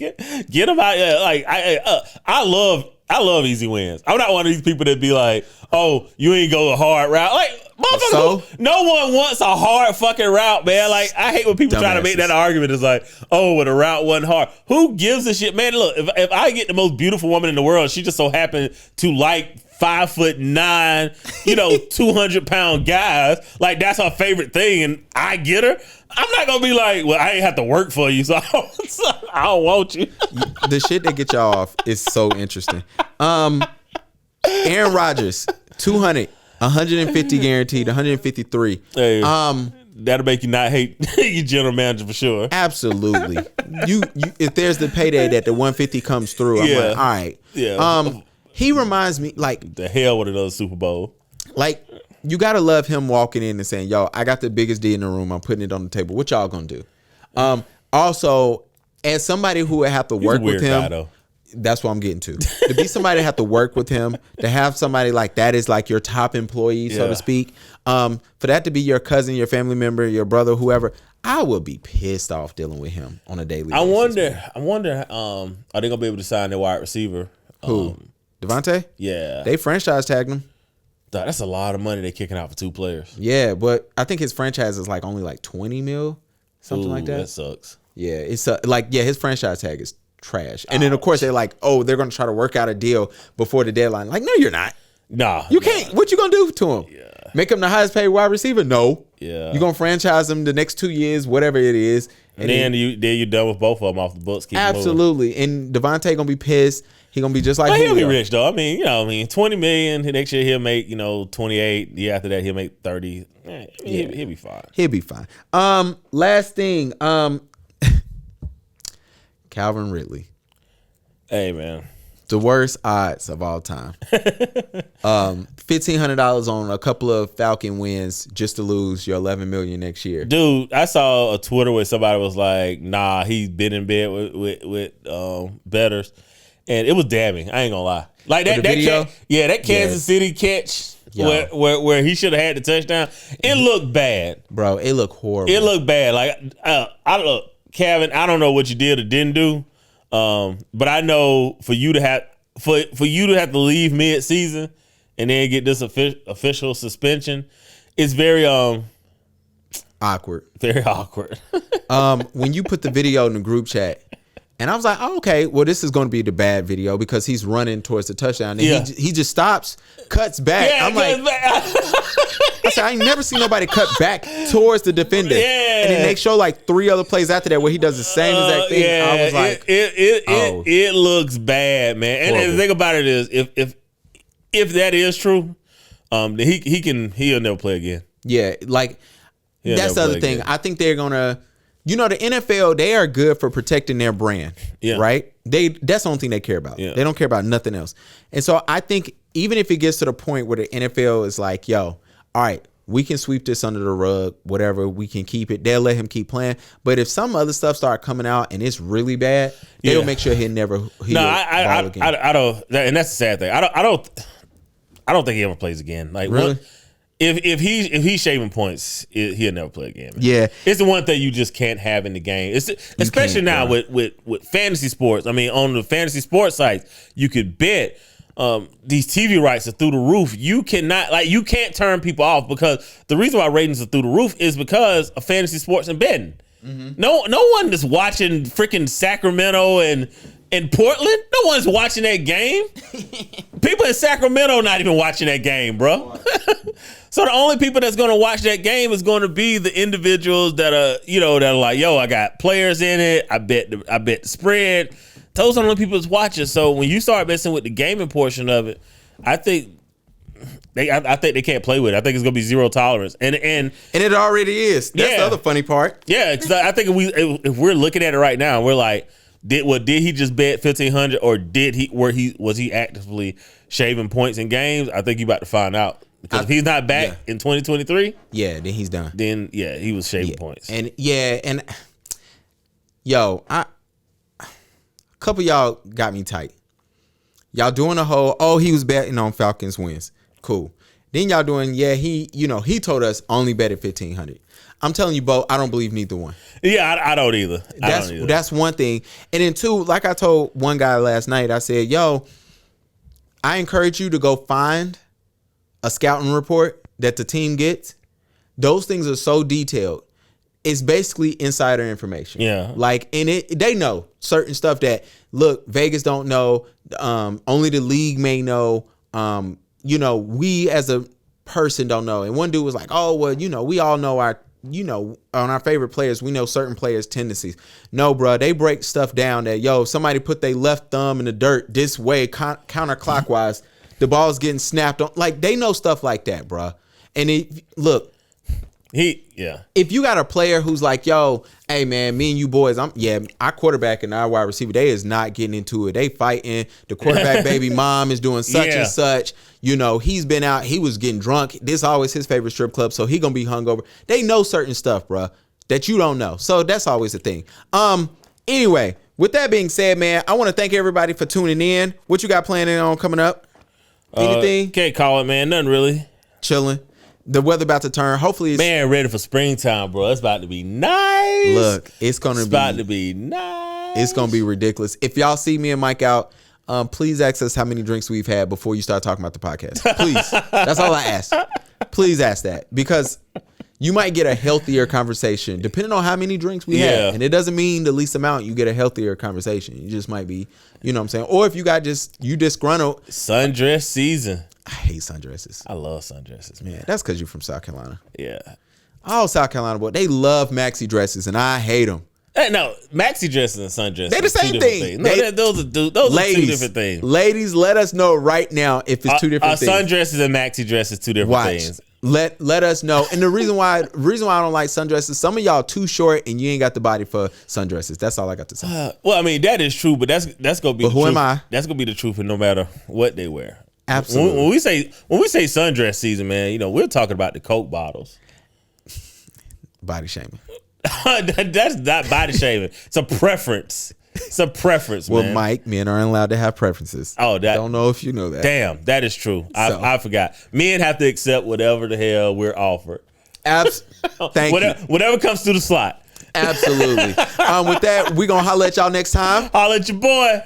get him out. Like, I love easy wins. I'm not one of these people that be like, oh, you ain't go a hard route. Like, motherfucker, no one wants a hard fucking route, man. Like, I hate when people try to make that argument. It's like, oh, well, the route wasn't hard. Who gives a shit, man? Look, if I get the most beautiful woman in the world, she just so happened to like 5'9", 200-pound guys. Like, that's her favorite thing, and I get her. I'm not gonna be like, well, I ain't have to work for you, so I don't want you. The shit that get y'all off is so interesting. Aaron Rodgers, 200, 150 guaranteed, 153. Hey, that'll make you not hate your general manager for sure. Absolutely. You if there's the payday that the 150 comes through, I'm like, all right. Yeah. He reminds me, like, the hell with another Super Bowl. Like, you gotta love him walking in and saying, yo, I got the biggest D in the room. I'm putting it on the table. What y'all gonna do? Also, as somebody who would have to work with him, guy, though. That's what I'm getting to be somebody that have to work with him, to have somebody like that is like your top employee, so to speak. For that to be your cousin, your family member, your brother, whoever, I would be pissed off dealing with him on a daily basis. I wonder, are they gonna be able to sign their wide receiver? Who? Devontae? Yeah. They franchise tagged him. That's a lot of money they're kicking out for 2 players. Yeah, but I think his franchise is like only like 20 mil something like that. That sucks. Yeah, it's his franchise tag is trash. And then of course they're like, oh, they're gonna try to work out a deal before the deadline. Like, no, you're not. Nah, You can't. What you gonna do to him? Yeah. Make him the highest paid wide receiver? No. Yeah. You gonna franchise him the next 2 years, whatever it is. And then you're done with both of them off the books. Keep absolutely. And Devontae gonna be pissed. He gonna be just like he'll be Julio. rich though. I mean, $20 million. Next year he'll make 28. The year after that he'll make 30. He'll be fine. He'll be fine. Last thing. Calvin Ridley. Hey man. The worst odds of all time. $1,500 on a couple of Falcon wins just to lose your $11 million next year. Dude, I saw a Twitter where somebody was like, "Nah, he's been in bed with bettors," and it was damning. I ain't gonna lie. Like that video? That Kansas City catch where he should have had the touchdown. It looked bad, bro. It looked horrible. It looked bad. Like Kevin, I don't know what you did or didn't do. But I know for you to have to leave mid-season and then get this official suspension, it's very awkward. Very awkward. When you put the video in the group chat, and I was like, oh, okay, well, this is going to be the bad video because he's running towards the touchdown. And he just stops, cuts back. Yeah, I'm like, I said, I ain't never seen nobody cut back towards the defender. Yeah. And then they show like 3 other plays after that where he does the same exact thing. Yeah, I was like, it looks bad, man. And the thing about it is, if that is true, then he'll never play again. Yeah, like that's the other thing. Again. I think they're gonna, the NFL, they are good for protecting their brand. Yeah. Right? That's the only thing they care about. Yeah. They don't care about nothing else. And so I think even if it gets to the point where the NFL is like, yo, all right, we can sweep this under the rug, whatever, we can keep it. They'll let him keep playing. But if some other stuff start coming out and it's really bad, they'll make sure he'll never ball again. I don't, and that's the sad thing. I don't think he ever plays again. Like, really? If he's shaving points, he'll never play again. Man. Yeah, it's the one thing you just can't have in the game. Especially now with fantasy sports. I mean, on the fantasy sports sites, you could bet these TV rights are through the roof. You can't turn people off because the reason why ratings are through the roof is because of fantasy sports and betting. Mm-hmm. No one is watching freaking Sacramento and Portland. No one's watching that game. People in Sacramento not even watching that game, bro. So the only people that's going to watch that game is going to be the individuals that are like, yo, I got players in it. I bet the spread. Those are the only people that's watching. So when you start messing with the gaming portion of it, I think they can't play with it. I think it's going to be zero tolerance. And it already is. That's the other funny part. Yeah, because I think if we're looking at it right now, we're like, did he just bet 1,500 or was he actively shaving points in games? I think you about to find out. Because if he's not back in 2023, then he's done. Then he was shaving points. And a couple of y'all got me tight. Y'all doing a whole, he was betting on Falcons wins. Cool. Then y'all doing, he told us only bet at 1,500. I'm telling you, Bo, I don't believe neither one. Yeah, I don't either. That's one thing. And then two, like I told one guy last night, I said, yo, I encourage you to go find a scouting report that the team gets. Those things are so detailed. It's basically insider information. Yeah. Like, and they know certain stuff that, look, Vegas don't know. Only the league may know. We as a person don't know. And one dude was like, oh, well, we all know on our favorite players, we know certain players' tendencies. No, bro, they break stuff down that, somebody put their left thumb in the dirt this way, counterclockwise. The ball's getting snapped on. Like, they know stuff like that, bro. And if you got a player who's like, yo, hey, man, me and you boys, our quarterback and our wide receiver, they is not getting into it. They fighting. The quarterback baby mom is doing such and such. He's been out. He was getting drunk. This is always his favorite strip club, so he going to be hungover. They know certain stuff, bro, that you don't know. So that's always a thing. Anyway, with that being said, man, I want to thank everybody for tuning in. What you got planning on coming up? Anything? Can't call it, man. Nothing really. Chilling. The weather about to turn. Hopefully it's... Man, ready for springtime, bro. It's about to be nice. Look, it's about to be nice. It's going to be ridiculous. If y'all see me and Mike out, please ask us how many drinks we've had before you start talking about the podcast. Please. That's all I ask. Please ask that. Because, You might get a healthier conversation depending on how many drinks we have. And it doesn't mean the least amount you get a healthier conversation. You just might be, you know what I'm saying? Or if you got you disgruntled. Sundress season. I hate sundresses. I love sundresses, man. Yeah, that's because you're from South Carolina. Yeah. All South Carolina, boy, they love maxi dresses and I hate them. Hey, no, maxi dresses and sundresses. They're the same thing. No, those are two different things. Ladies, let us know right now if it's two different things. Sundresses and maxi dresses, two different things. Let us know. And the reason why I don't like sundresses, some of y'all too short and you ain't got the body for sundresses. That's all I got to say. Well, I mean, that is true, but that's gonna be. But who am I? That's gonna be the truth, no matter what they wear. Absolutely. When we say sundress season, man, you know we're talking about the Coke bottles. Body shaming. That's not body shaming. It's a preference. It's a preference, well, man. Mike, men are allowed to have preferences. Oh, that. Don't know if you know that. Damn, that is true. I forgot. Men have to accept whatever the hell we're offered. Thank you. Whatever comes through the slot. Absolutely. With that, we're going to holler at y'all next time. Holler at your boy.